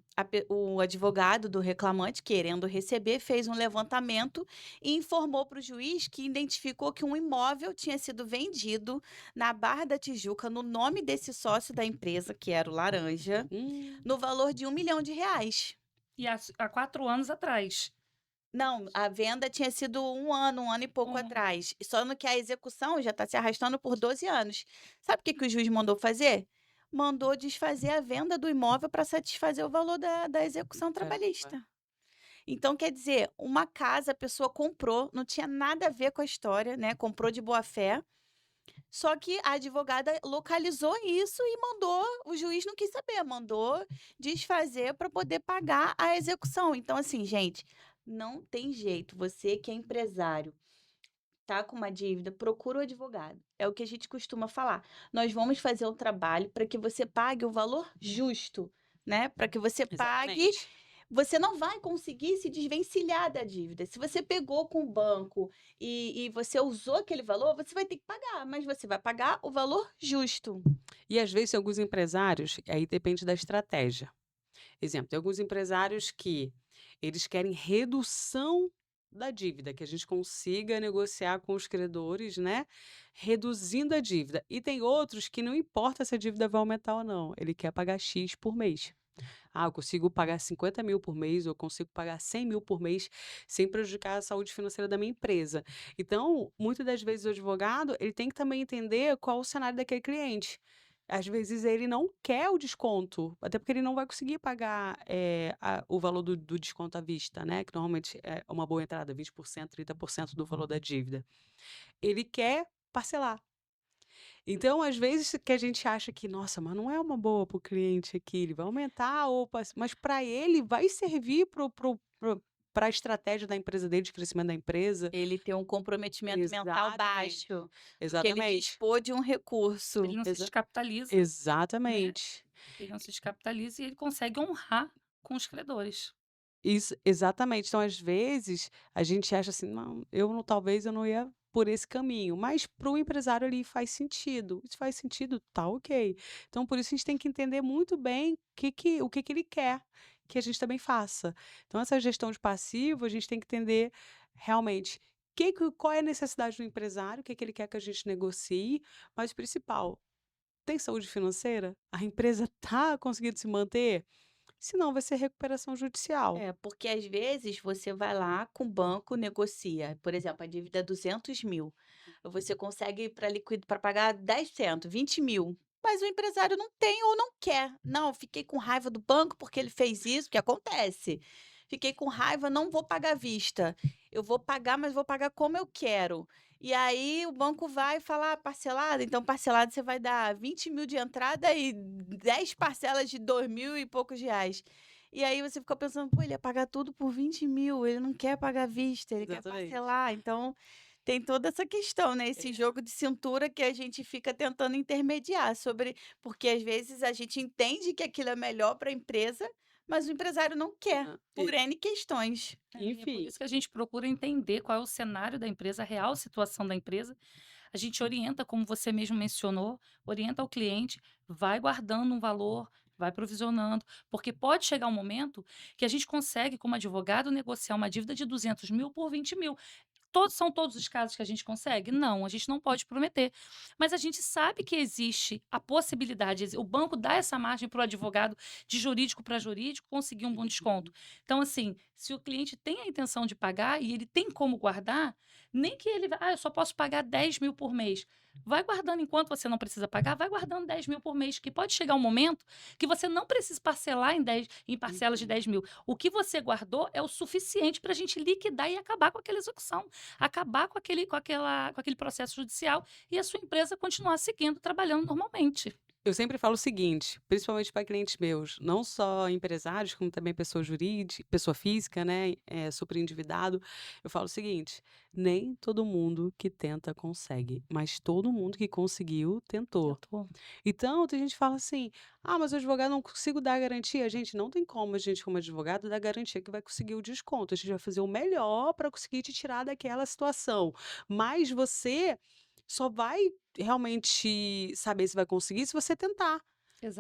o advogado do reclamante, querendo receber, fez um levantamento e informou para o juiz que identificou que um imóvel tinha sido vendido na Barra da Tijuca, no nome desse sócio da empresa, que era o Laranja, Hum. no valor de R$ 1 milhão. E há 4 anos atrás. Não, a venda tinha sido um ano e pouco Hum. atrás. Só no que a execução já está se arrastando por 12 anos. Sabe o que que o juiz mandou fazer? Mandou desfazer a venda do imóvel para satisfazer o valor da execução Caramba. trabalhista. Então, quer dizer, uma casa a pessoa comprou, não tinha nada a ver com a história, né? Comprou de boa fé. Só que a advogada localizou isso e mandou, o juiz não quis saber, mandou desfazer para poder pagar a execução. Então, assim, gente, não tem jeito. Você que é empresário, tá com uma dívida, procura o advogado. É o que a gente costuma falar. Nós vamos fazer um trabalho para que você pague o valor justo, né? Para que você pague, Exatamente. você não vai conseguir se desvencilhar da dívida. Se você pegou com o banco e você usou aquele valor, você vai ter que pagar, mas você vai pagar o valor justo. E às vezes tem alguns empresários, aí depende da estratégia. Exemplo, tem alguns empresários que eles querem redução da dívida, que a gente consiga negociar com os credores, né? Reduzindo a dívida. E tem outros que não importa se a dívida vai aumentar ou não, ele quer pagar X por mês. Ah, eu consigo pagar 50 mil por mês, ou eu consigo pagar 100 mil por mês, sem prejudicar a saúde financeira da minha empresa. Então, muitas das vezes o advogado, ele tem que também entender qual o cenário daquele cliente. Às vezes ele não quer o desconto, até porque ele não vai conseguir pagar o valor do desconto à vista, né? Que normalmente é uma boa entrada, 20%, 30% do valor da dívida. Ele quer parcelar. Então, às vezes que a gente acha que, nossa, mas não é uma boa para o cliente aqui, ele vai aumentar, mas para ele vai servir para a estratégia da empresa dele, de crescimento da empresa. Ele tem um comprometimento mental Exatamente. baixo, porque ele Exatamente. dispôs de um recurso. Ele não se Exa- descapitaliza, Exatamente. ele não se descapitaliza e ele consegue honrar com os credores. Isso, exatamente. Então, às vezes, a gente acha assim, não, talvez eu não ia por esse caminho, mas para o empresário ali faz sentido. Isso faz sentido, tá ok. Então, por isso a gente tem que entender muito bem o que que ele quer que a gente também faça. Então, essa gestão de passivo, a gente tem que entender realmente qual é a necessidade do empresário, o que que ele quer que a gente negocie, mas o principal, tem saúde financeira? A empresa está conseguindo se manter? Senão vai ser recuperação judicial. É, porque às vezes você vai lá com o banco, negocia. Por exemplo, a dívida é 200 mil. Você consegue para pagar 10%, 20 mil. Mas o empresário não tem ou não quer. Não, fiquei com raiva do banco porque ele fez isso, que acontece. Fiquei com raiva, não vou pagar à vista. Eu vou pagar, mas vou pagar como eu quero. E aí o banco vai falar parcelado, então parcelado você vai dar 20 mil de entrada e 10 parcelas de 2 mil e poucos reais. E aí você fica pensando, pô, ele ia pagar tudo por 20 mil, ele não quer pagar à vista, ele quer Exatamente. parcelar. Então, tem toda essa questão, né? Esse jogo de cintura que a gente fica tentando intermediar sobre, porque às vezes a gente entende que aquilo é melhor para a empresa, mas o empresário não quer, Aham. por N questões. E é por Enfim, isso que a gente procura entender qual é o cenário da empresa, a real situação da empresa. A gente orienta, como você mesmo mencionou, orienta o cliente, vai guardando um valor, vai provisionando, porque pode chegar um momento que a gente consegue, como advogado, negociar uma dívida de 200 mil por 20 mil. São todos os casos que a gente consegue? Não, a gente não pode prometer. Mas a gente sabe que existe a possibilidade, o banco dá essa margem para o advogado, de jurídico para jurídico, conseguir um bom desconto. Então, assim, se o cliente tem a intenção de pagar e ele tem como guardar, nem que ele, eu só posso pagar 10 mil por mês. Vai guardando enquanto você não precisa pagar, vai guardando 10 mil por mês, que pode chegar um momento que você não precisa parcelar em parcelas de 10 mil. O que você guardou é o suficiente para a gente liquidar e acabar com aquela execução, acabar com aquele processo judicial e a sua empresa continuar seguindo, trabalhando normalmente. eu sempre falo o seguinte, principalmente para clientes meus, não só empresários, como também pessoa jurídica, pessoa física, né, super endividado. Eu falo o seguinte: nem todo mundo que tenta consegue, mas todo mundo que conseguiu tentou. Tentou. Então, tem gente que fala assim: ah, mas o advogado não consigo dar garantia. Gente, não tem como a gente, como advogado, dar garantia que vai conseguir o desconto. A gente vai fazer o melhor para conseguir te tirar daquela situação. Mas você só vai realmente saber se vai conseguir se você tentar.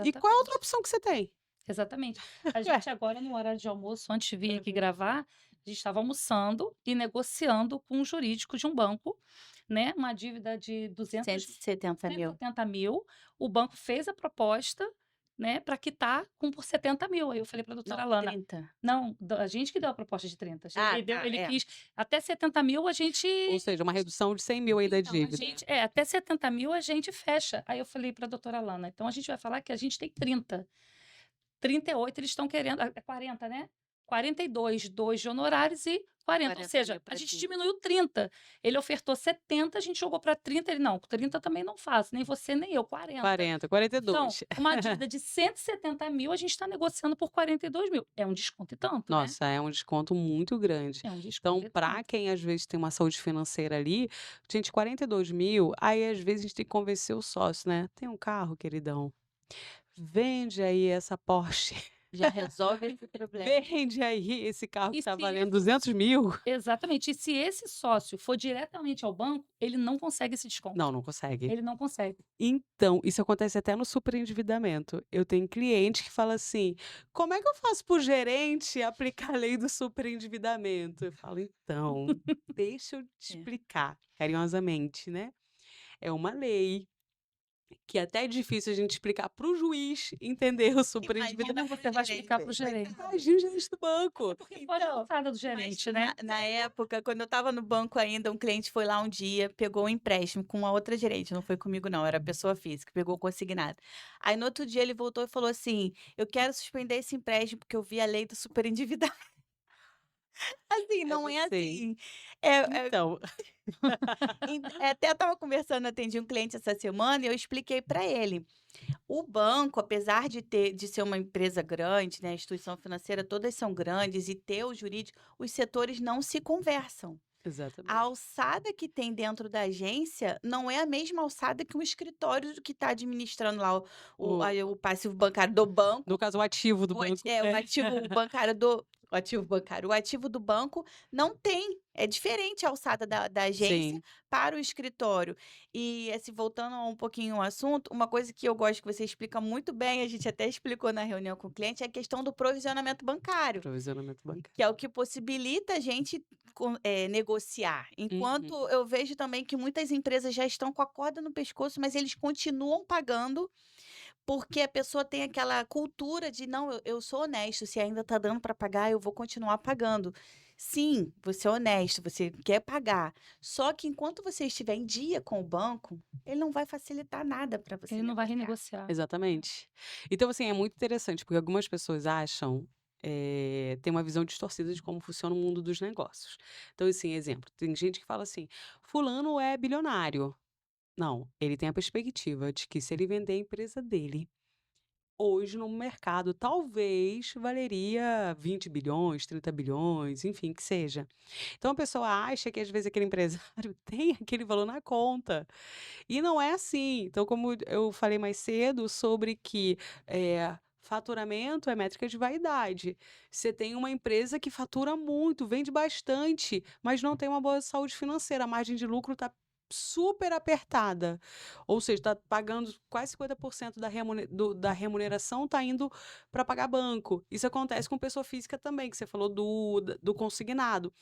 E qual é a outra Exatamente. opção que você tem? Exatamente. A É. gente agora, no horário de almoço, antes de vir aqui Uhum. gravar, a gente estava almoçando e negociando com um jurídico de um banco, né, uma dívida de 170 mil. 170 mil. O banco fez a proposta, né, para quitar por 70 mil. Aí eu falei para a doutora Não, Alana, 30. não, a gente que deu a proposta de 30. Ah, Ele, tá, ele é. quis até 70 mil, a gente. Ou seja, uma redução de 100 mil aí da Então, dívida. até 70 mil a gente fecha. Aí eu falei para a doutora Alana, então a gente vai falar que a gente tem 30. 38 eles estão querendo, 40, né? 42,2 de honorários e 40. Ou 40 seja, mil a para gente ti. diminuiu 30. Ele ofertou 70, a gente jogou para 30. Ele, não, 30 também não faço, nem você nem eu, 40. 40, Então, 42. uma dívida de 170 mil, a gente está negociando por 42 mil. É um desconto e tanto, né? Nossa, é um desconto muito grande. É um desconto Então, e para tanto. quem às vezes tem uma saúde financeira ali, gente, 42 mil, aí às vezes a gente tem que convencer o sócio, né? Tem um carro, queridão? Vende aí essa Porsche. Já resolve esse problema. Vende aí esse carro que E tá se valendo esse 200 mil. Exatamente. E se esse sócio for diretamente ao banco, ele não consegue esse desconto. Não, não consegue. Ele não consegue. Então, isso acontece até no superendividamento. Eu tenho cliente que fala assim: como é que eu faço para o gerente aplicar a lei do superendividamento? Eu falo, então, deixa eu te É. explicar carinhosamente, né? É uma lei que até é difícil a gente explicar para o juiz entender o superendividamento. Imagina Como você vai explicar para o gerente? Imagina o gerente do banco. Porque pode Então, alçada do mas gerente, né? na época, quando eu estava no banco ainda, um cliente foi lá um dia, pegou um empréstimo com uma outra gerente, não foi comigo não, era pessoa física, pegou consignado. Aí no outro dia ele voltou e falou assim: eu quero suspender esse empréstimo porque eu vi a lei do superendividamento. Assim, É não é você. assim. É, Então, até eu estava conversando, atendi um cliente essa semana e eu expliquei para ele. O banco, apesar de ser uma empresa grande, né, a instituição financeira, todas são grandes e ter o jurídico, os setores não se conversam. A exatamente. alçada que tem dentro da agência não é a mesma alçada que um escritório que está administrando lá o passivo bancário do banco, No caso, o ativo do banco. o ativo bancário o ativo do banco não tem. É diferente a alçada da agência Sim, para o escritório. E, assim, voltando um pouquinho ao assunto, uma coisa que eu gosto que você explica muito bem, a gente até explicou na reunião com o cliente, é a questão do provisionamento bancário, provisionamento bancário. que é o que possibilita a gente negociar. Enquanto Uhum. eu vejo também que muitas empresas já estão com a corda no pescoço, mas eles continuam pagando porque a pessoa tem aquela cultura de: "Não, eu sou honesto, se ainda está dando para pagar, eu vou continuar pagando". Sim, você é honesto, você quer pagar, só que enquanto você estiver em dia com o banco, ele não vai facilitar nada para você Ele não vai negociar. renegociar. Exatamente. Então, assim, é muito interessante, porque algumas pessoas acham, têm uma visão distorcida de como funciona o mundo dos negócios. Então, assim, exemplo, tem gente que fala assim: "Fulano é bilionário". Não, ele tem a perspectiva de que se ele vender a empresa dele, hoje no mercado, talvez valeria 20 bilhões, 30 bilhões, enfim, que seja. Então a pessoa acha que às vezes aquele empresário tem aquele valor na conta. E não é assim. Então, como eu falei mais cedo sobre que, faturamento é métrica de vaidade. Você tem uma empresa que fatura muito, vende bastante, mas não tem uma boa saúde financeira, a margem de lucro está super apertada. Ou seja, está pagando quase 50% da remuneração está indo para pagar banco. Isso acontece com pessoa física também, que você falou do consignado.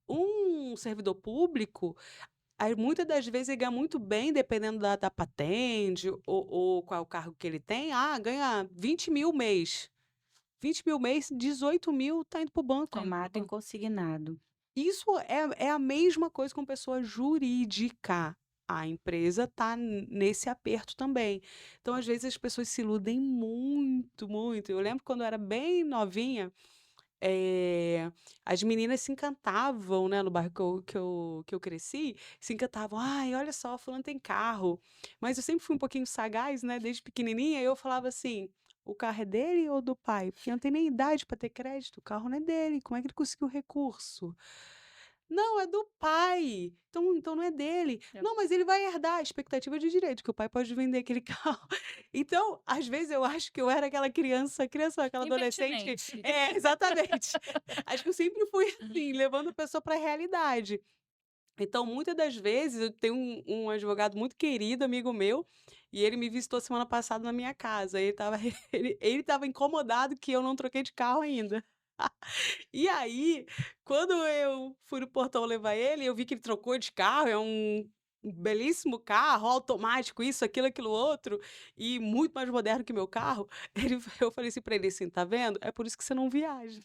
Um servidor público, aí muitas das vezes ele ganha muito bem, dependendo da patente ou qual é o cargo que ele tem. Ah, ganha 20 mil mês. 20 mil mês, 18 mil tá indo para o banco. Tomado em consignado. Isso é a mesma coisa com pessoa jurídica. A empresa tá nesse aperto também. Então, às vezes, as pessoas se iludem muito, muito. Eu lembro quando eu era bem novinha, as meninas se encantavam, né, no bairro que eu cresci, se encantavam: "Ai, olha só, fulano tem carro". Mas eu sempre fui um pouquinho sagaz, né, desde pequenininha, e eu falava assim: "O carro é dele ou do pai? Porque não tem nem idade para ter crédito, o carro não é dele, como é que ele conseguiu recurso?". "Não, é do pai, então não é dele". É. "Não, mas ele vai herdar", expectativa de direito, que o pai pode vender aquele carro. Então, às vezes eu acho que eu era aquela criança não, aquela adolescente Impertinente. exatamente. Acho que eu sempre fui assim, levando a pessoa para a realidade. Então, muitas das vezes, eu tenho um advogado muito querido, amigo meu, e ele me visitou semana passada na minha casa. Ele estava ele estava incomodado que eu não troquei de carro ainda. E aí, quando eu fui no portão levar ele, eu vi que ele trocou de carro, é um um belíssimo carro, automático, isso, aquilo, aquilo outro, e muito mais moderno que meu carro, eu falei assim pra ele assim: "Tá vendo? É por isso que você não viaja".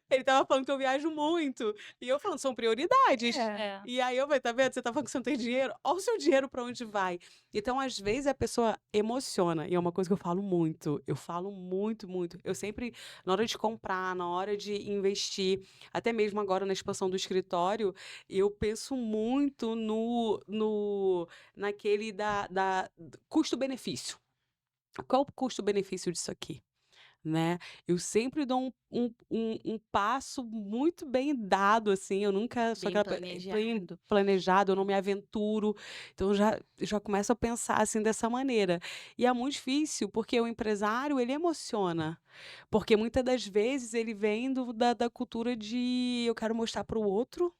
Ele estava falando que eu viajo muito, e eu falando: "São prioridades". É. É. E aí eu falei: "Tá vendo? Você tá falando que você não tem dinheiro? Olha o seu dinheiro pra onde vai". Então, às vezes, a pessoa emociona, e é uma coisa que eu falo muito, muito. Eu sempre, na hora de comprar, na hora de investir, até mesmo agora na expansão do escritório, eu penso muito naquele da custo-benefício. Qual o custo-benefício disso aqui? Né, eu sempre dou um passo muito bem dado, assim, eu nunca sou Bem aquela bem planejado. planejado, eu não me aventuro, então já começo a pensar, assim, dessa maneira. E é muito difícil, porque o empresário, ele emociona, porque muitas das vezes ele vem da cultura de: "Eu quero mostrar para o outro,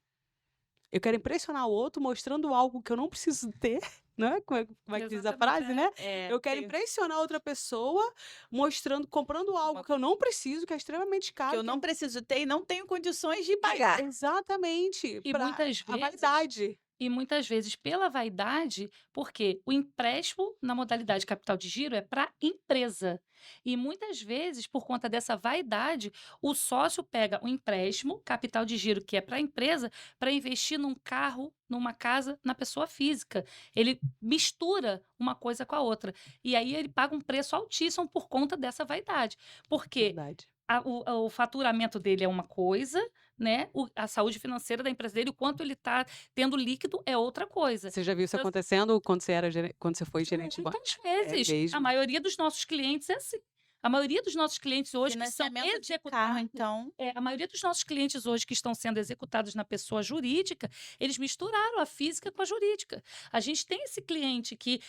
eu quero impressionar o outro mostrando algo que eu não preciso ter", né, como é que diz a Exatamente. frase, né? É, Eu quero tem impressionar outra pessoa mostrando comprando algo uma que eu não preciso, que é extremamente que caro, eu que é não um preciso ter e não tenho condições de que pagar. exatamente, E para muitas a vezes vaidade. E muitas vezes pela vaidade, porque o empréstimo na modalidade capital de giro é para empresa. E muitas vezes, por conta dessa vaidade, o sócio pega o empréstimo, capital de giro, que é para a empresa, para investir num carro, numa casa, na pessoa física. Ele mistura uma coisa com a outra. E aí ele paga um preço altíssimo por conta dessa vaidade. Porque Verdade. o faturamento dele é uma coisa, né, a saúde financeira da empresa dele, o quanto ele está tendo líquido é outra coisa. Você já viu isso Então, acontecendo quando você foi gerente de banco? muitas É vezes, a mesmo. maioria dos nossos clientes é assim. A maioria dos nossos clientes hoje que são Financiamento de carro, executados então, a maioria dos nossos clientes hoje que estão sendo executados na pessoa jurídica, eles misturaram a física com a jurídica. A gente tem esse cliente que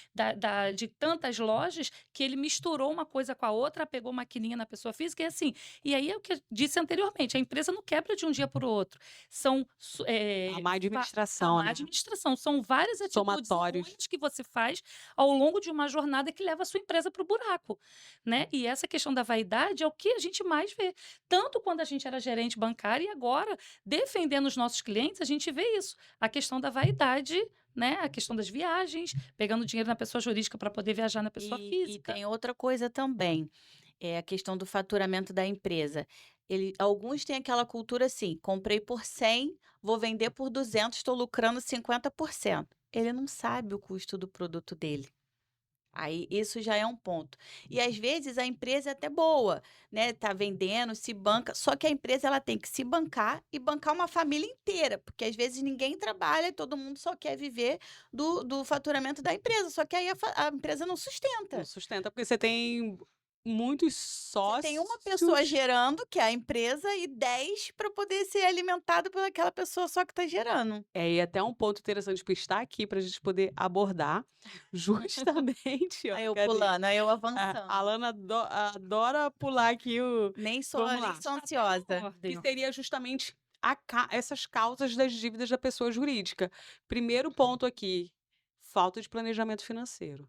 de tantas lojas que ele misturou uma coisa com a outra, pegou maquininha na pessoa física e assim. E aí é o que eu disse anteriormente, a empresa não quebra de um dia para o outro. São A má a administração, má né, administração, são várias atitudes somatórios. errôneas que você faz ao longo de uma jornada que leva a sua empresa para o buraco, né? E essa questão da vaidade é o que a gente mais vê. Tanto quando a gente era gerente bancário e agora, defendendo os nossos clientes, a gente vê isso. A questão da vaidade, né? A questão das viagens, pegando dinheiro na pessoa jurídica para poder viajar na pessoa e física. tem outra coisa também, é a questão do faturamento da empresa. Alguns têm aquela cultura assim: "Comprei por 100, vou vender por 200, estou lucrando 50%". Ele não sabe o custo do produto dele. Aí isso já é um ponto. E às vezes a empresa é até boa, né, tá vendendo, se banca, só que a empresa ela tem que se bancar e bancar uma família inteira, porque às vezes ninguém trabalha e todo mundo só quer viver do faturamento da empresa, só que aí a empresa não Não sustenta. sustenta, porque você tem muitos Você tem uma pessoa sócios. gerando, que é a empresa, e 10 para poder ser alimentado por aquela pessoa só que está gerando. É, e até um ponto interessante que está aqui para a gente poder abordar, justamente, ó, Aí eu cadê? pulando, aí eu A avançando. Alana adora pular aqui o vamos Nem lá. sou Até na ansiosa. Que ordem. seria justamente essas causas das dívidas da pessoa jurídica. Primeiro ponto aqui, falta de planejamento financeiro.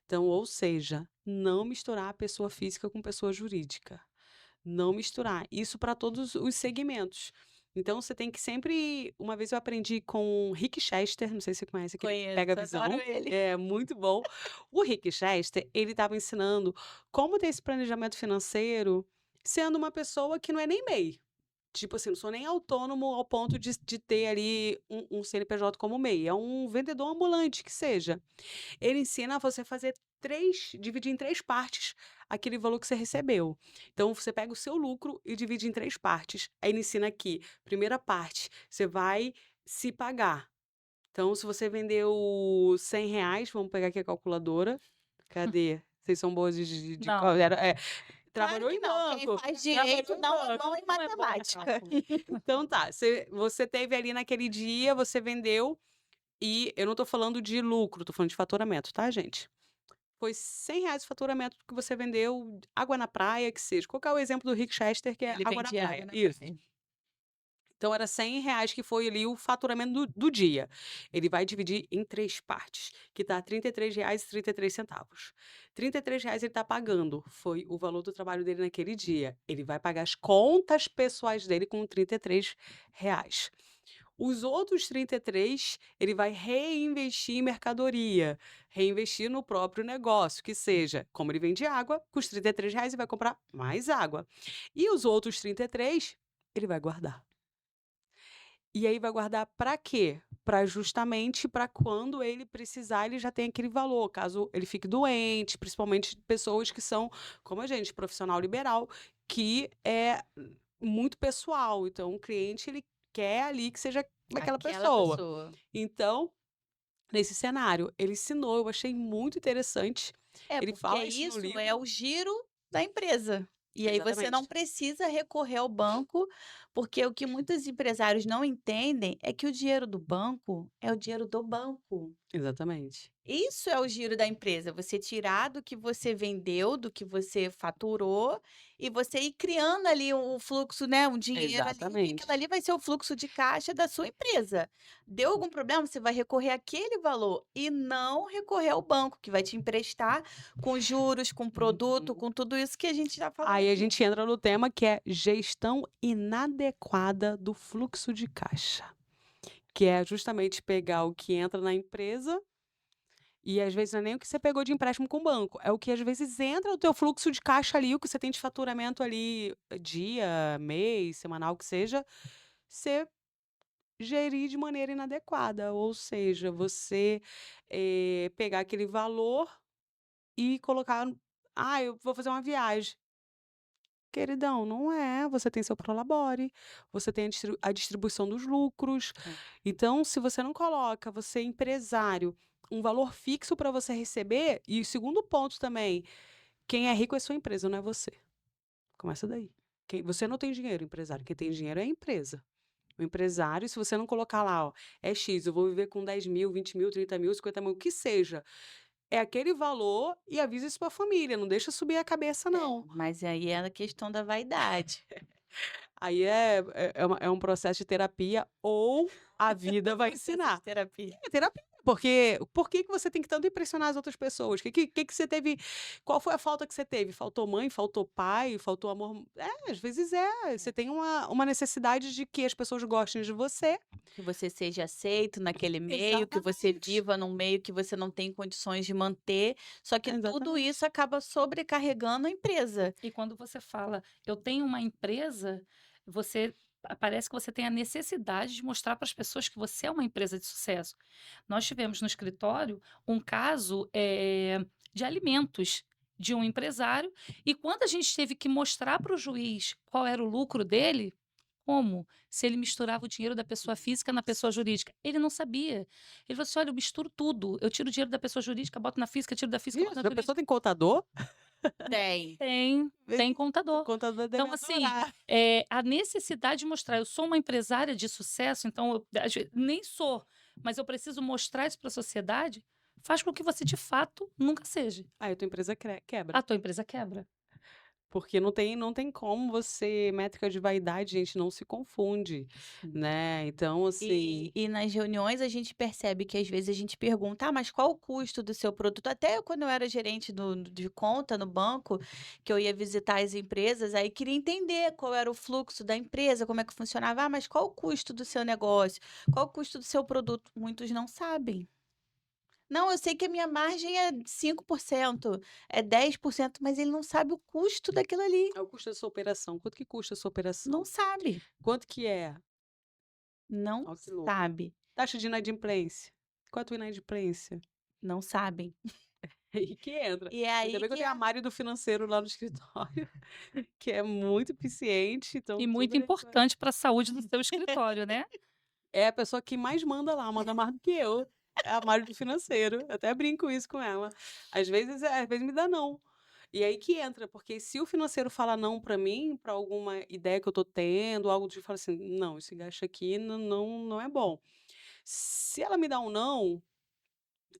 Então, ou seja, não misturar a pessoa física com pessoa jurídica. Não misturar. Isso para todos os segmentos. Então, você tem que sempre. Uma vez eu aprendi com o Rick Chester, não sei se você conhece, aquele Pega a Conheço, adoro Visão. ele. É muito bom. O Rick Chester, ele estava ensinando como ter esse planejamento financeiro sendo uma pessoa que não é nem MEI. Tipo assim, não sou nem autônomo ao ponto de ter ali um CNPJ como MEI. É um vendedor ambulante que seja. Ele ensina a você fazer dividir em 3 partes aquele valor que você recebeu. Então, você pega o seu lucro e divide em 3 partes. Aí ele ensina aqui, primeira parte, você vai se pagar. Então, se você vendeu R$ 100, vamos pegar aqui a calculadora. Cadê? Vocês são boas de Não, Claro trabalhou que em não, quem banco, faz trabalhou direito em não é banco. bom em não é bom para matemática. cálculo. Então tá, você teve ali naquele dia, você vendeu e eu não tô falando de lucro, tô falando de faturamento, tá, gente? Foi R$ 100 o faturamento que você vendeu, água na praia, que seja. Qual que é o exemplo do Rick Chester, que é Ele água na vende água praia? na Isso. praia. Então era R$ 100 que foi ali o faturamento do dia. Ele vai dividir em 3 partes, que dá R$ 33,33. R$ 33 ele está pagando, foi o valor do trabalho dele naquele dia. Ele vai pagar as contas pessoais dele com R$ 33. Os outros 33, ele vai reinvestir em mercadoria, reinvestir no próprio negócio, que seja, como ele vende água, com os R$ 33 ele vai comprar mais água. E os outros 33, ele vai guardar. E aí vai guardar para quê? Para justamente para quando ele precisar, ele já tem aquele valor, caso ele fique doente, principalmente pessoas que são, como a gente, profissional liberal, que é muito pessoal. Então, o cliente ele quer ali que seja aquela Aquela pessoa. pessoa. Então, nesse cenário, ele ensinou, eu achei muito interessante. É, Ele porque fala isso no isso livro. é o giro da empresa. E aí você não Exatamente. precisa recorrer ao banco, porque o que muitos empresários não entendem é que o dinheiro do banco é o dinheiro do banco. Exatamente. Isso é o giro da empresa, você tirar do que você vendeu, do que você faturou, e você ir criando ali um fluxo, né, um dinheiro ali, e aquilo Exatamente. ali vai ser o fluxo de caixa da sua empresa. Deu algum problema, você vai recorrer àquele valor e não recorrer ao banco, que vai te emprestar com juros, com produto, Uhum. com tudo isso que a gente está Aí a falando. gente entra no tema que é gestão inadequada do fluxo de caixa, que é justamente pegar o que entra na empresa e às vezes não é nem o que você pegou de empréstimo com o banco, é o que às vezes entra no teu fluxo de caixa ali, o que você tem de faturamento ali, dia, mês, semanal, que seja, você gerir de maneira inadequada, ou seja, você pegar aquele valor e colocar, eu vou fazer uma viagem. Queridão, não é. Você tem seu prolabore, você tem a distribuição dos lucros. É. Então, se você não coloca, você é empresário, um valor fixo para você receber, e o segundo ponto também, quem é rico é sua empresa, não é você. Começa daí. Você não tem dinheiro, empresário. Quem tem dinheiro é a empresa. O empresário, se você não colocar lá, ó, é X, eu vou viver com 10 mil, 20 mil, 30 mil, 50 mil, o que seja. É aquele valor e avisa isso para a família. Não deixa subir a cabeça, não. Mas aí é a questão da vaidade. Aí é um processo de terapia ou a vida vai Processo de ensinar. terapia. É terapia, porque por que que você tem que tanto impressionar as outras pessoas? Que você teve, qual foi a falta que você teve? Faltou mãe, faltou pai, faltou amor? Às vezes você tem uma necessidade de que as pessoas gostem de você. Que você seja aceito naquele meio, que você Exatamente, viva num meio que você não tem condições de manter, só que tudo isso exatamente. acaba sobrecarregando a empresa. E quando você fala: "Eu tenho uma empresa", você parece que você tem a necessidade de mostrar para as pessoas que você é uma empresa de sucesso. Nós tivemos no escritório um caso, de alimentos, de um empresário, e quando a gente teve que mostrar para o juiz qual era o lucro dele, como? Se ele misturava o dinheiro da pessoa física na pessoa jurídica. Ele não sabia. Ele falou assim: "Olha, eu misturo tudo. Eu tiro o dinheiro da pessoa jurídica, boto na física, tiro da física, boto Isso, na a pessoa jurídica". tem contador? Tem. Tem O contador. contador deve Então, assim, adorar. a necessidade de mostrar, eu sou uma empresária de sucesso, então às nem sou, mas eu preciso mostrar isso para a sociedade, faz com que você de fato nunca seja. Aí a tua empresa A quebra. tua empresa quebra. Porque não tem como você métrica de vaidade, gente, não se confunde, Sim. né, então assim E nas reuniões a gente percebe que às vezes a gente pergunta: "Ah, mas qual o custo do seu produto?". Até quando eu era gerente de conta no banco, que eu ia visitar as empresas, aí queria entender qual era o fluxo da empresa, como é que funcionava. "Ah, mas qual o custo do seu negócio? Qual o custo do seu produto?". Muitos não sabem. "Não, eu sei que a minha margem é 5%, é 10%", mas ele não sabe o custo daquilo ali. é o custo da sua operação, quanto que custa a sua Não operação? sabe, Quanto que é? não Ó que louco. sabe, Taxa de inadimplência, qual a tua inadimplência? não sabem. Aí que entra. E é Ainda aí bem que eu que tenho a Mari do financeiro lá no escritório, que é muito eficiente, então E muito tudo a gente vai importante para a saúde do seu escritório, né. é a pessoa que mais manda lá, manda mais do que eu, é a Mari do financeiro, eu até brinco isso com ela. Às vezes me dá não. E aí que entra, porque se o financeiro fala não para mim, para alguma ideia que eu tô tendo, algo de fala assim: "Não, esse gasto aqui não é bom". Se ela me dá um não,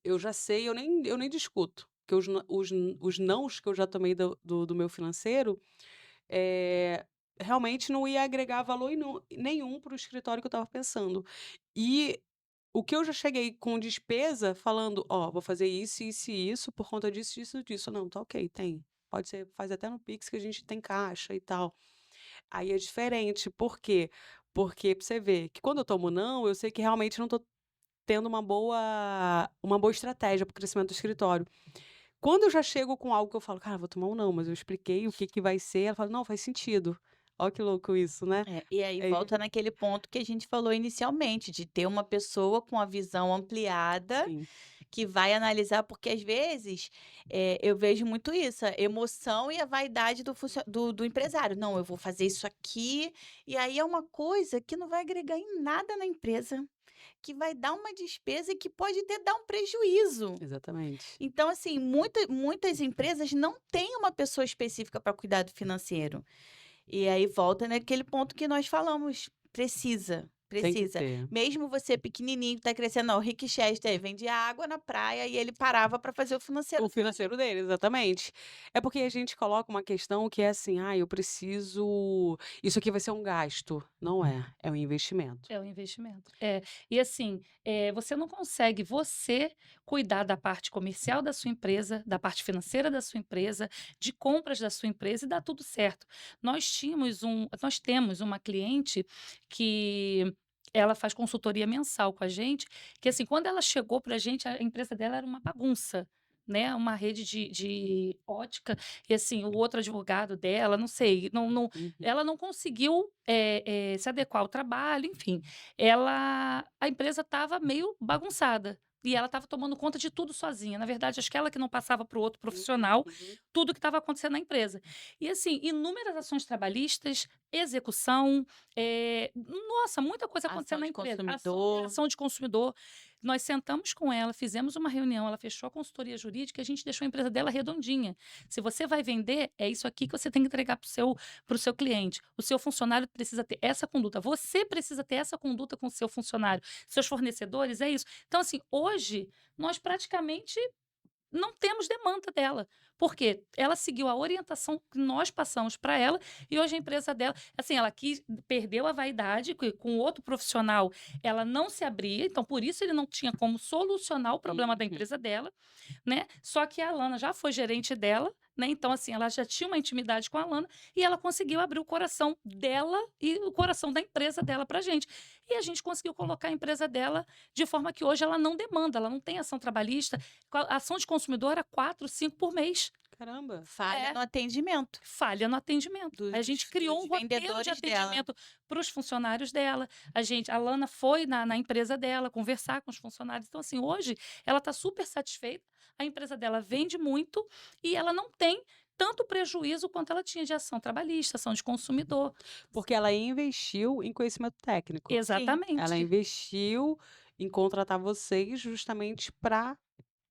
eu já sei, eu nem discuto, porque os nãos que eu já tomei do meu financeiro, eh, realmente não ia agregar valor nenhum para o escritório que eu estava pensando. E o que eu já cheguei com despesa falando: "Ó, vou fazer isso, isso e isso por conta disso, disso, disso". "Não, tá ok, tem. Pode ser, faz até no Pix que a gente tem caixa e tal". Aí é diferente, por quê? Porque pra você ver que quando eu tomo não, eu sei que realmente não tô tendo uma boa estratégia para o crescimento do escritório. Quando eu já chego com algo que eu falo: "Cara, vou tomar um não", mas eu expliquei o que que vai ser, ela fala: "Não, faz sentido". Olha que louco isso, né. É, e aí É, volta naquele ponto que a gente falou inicialmente, de ter uma pessoa com a visão ampliada, sim. que vai analisar, porque às vezes, eu vejo muito isso, a emoção e a vaidade do empresário. "Não, eu vou fazer isso aqui", e aí é uma coisa que não vai agregar em nada na empresa, que vai dar uma despesa e que pode até dar um prejuízo. Exatamente. Então, assim, muitas empresas não têm uma pessoa específica para cuidar do financeiro. E aí volta naquele ponto que nós falamos, precisa, Tem que precisa. ter. Mesmo você pequenininho, tá crescendo, não, o Rick Chester vendia água na praia e ele parava para fazer o financeiro O financeiro dele, exatamente. É porque a gente coloca uma questão que é assim: "Ah, eu preciso isso aqui vai ser um gasto". Não é, é um investimento. É o investimento. É, e assim, você não consegue cuidar da parte comercial da sua empresa, da parte financeira da sua empresa, de compras da sua empresa e dá tudo certo. Nós temos uma cliente que ela faz consultoria mensal com a gente, que assim, quando ela chegou para a gente, a empresa dela era uma bagunça. Né, uma rede de ótica, e assim, o outro advogado dela, não sei, Uhum. ela não conseguiu se adequar ao trabalho, enfim. A empresa estava meio bagunçada. E ela estava tomando conta de tudo sozinha. Na verdade, acho que ela que não passava para o outro profissional Uhum. tudo que estava acontecendo na empresa. E assim, inúmeras ações trabalhistas, execução, nossa, muita coisa ação acontecendo na de empresa. consumidor. Ação de consumidor. Nós sentamos com ela, fizemos uma reunião, ela fechou a consultoria jurídica e a gente deixou a empresa dela redondinha. Se você vai vender, é isso aqui que você tem que entregar para o seu cliente. O seu funcionário precisa ter essa conduta. Você precisa ter essa conduta com o seu funcionário. Seus fornecedores, é isso. Então, assim, hoje, nós praticamente não temos demanda dela, porque ela seguiu a orientação que nós passamos para ela e hoje a empresa dela, assim, perdeu a vaidade com outro profissional, ela não se abria, então por isso ele não tinha como solucionar o problema da Uhum. empresa dela, né? Só que a Alana já foi gerente dela, né? Então assim, ela já tinha uma intimidade com a Alana e ela conseguiu abrir o coração dela e o coração da empresa dela pra gente. E a gente conseguiu colocar a empresa dela de forma que hoje ela não demanda, ela não tem ação trabalhista, a ação de consumidor era 4, 5 por mês. Caramba. Falha É. no atendimento Falha no atendimento. dos Aí a gente criou dos um roteiro de vendedores dela. atendimento para os funcionários dela. A Lana foi na empresa dela conversar com os funcionários. Então, assim, hoje ela está super satisfeita, a empresa dela vende muito e ela não tem tanto prejuízo quanto ela tinha de ação trabalhista, ação de consumidor. Porque ela investiu em conhecimento técnico. Sim, Ela Exatamente. investiu em contratar vocês justamente para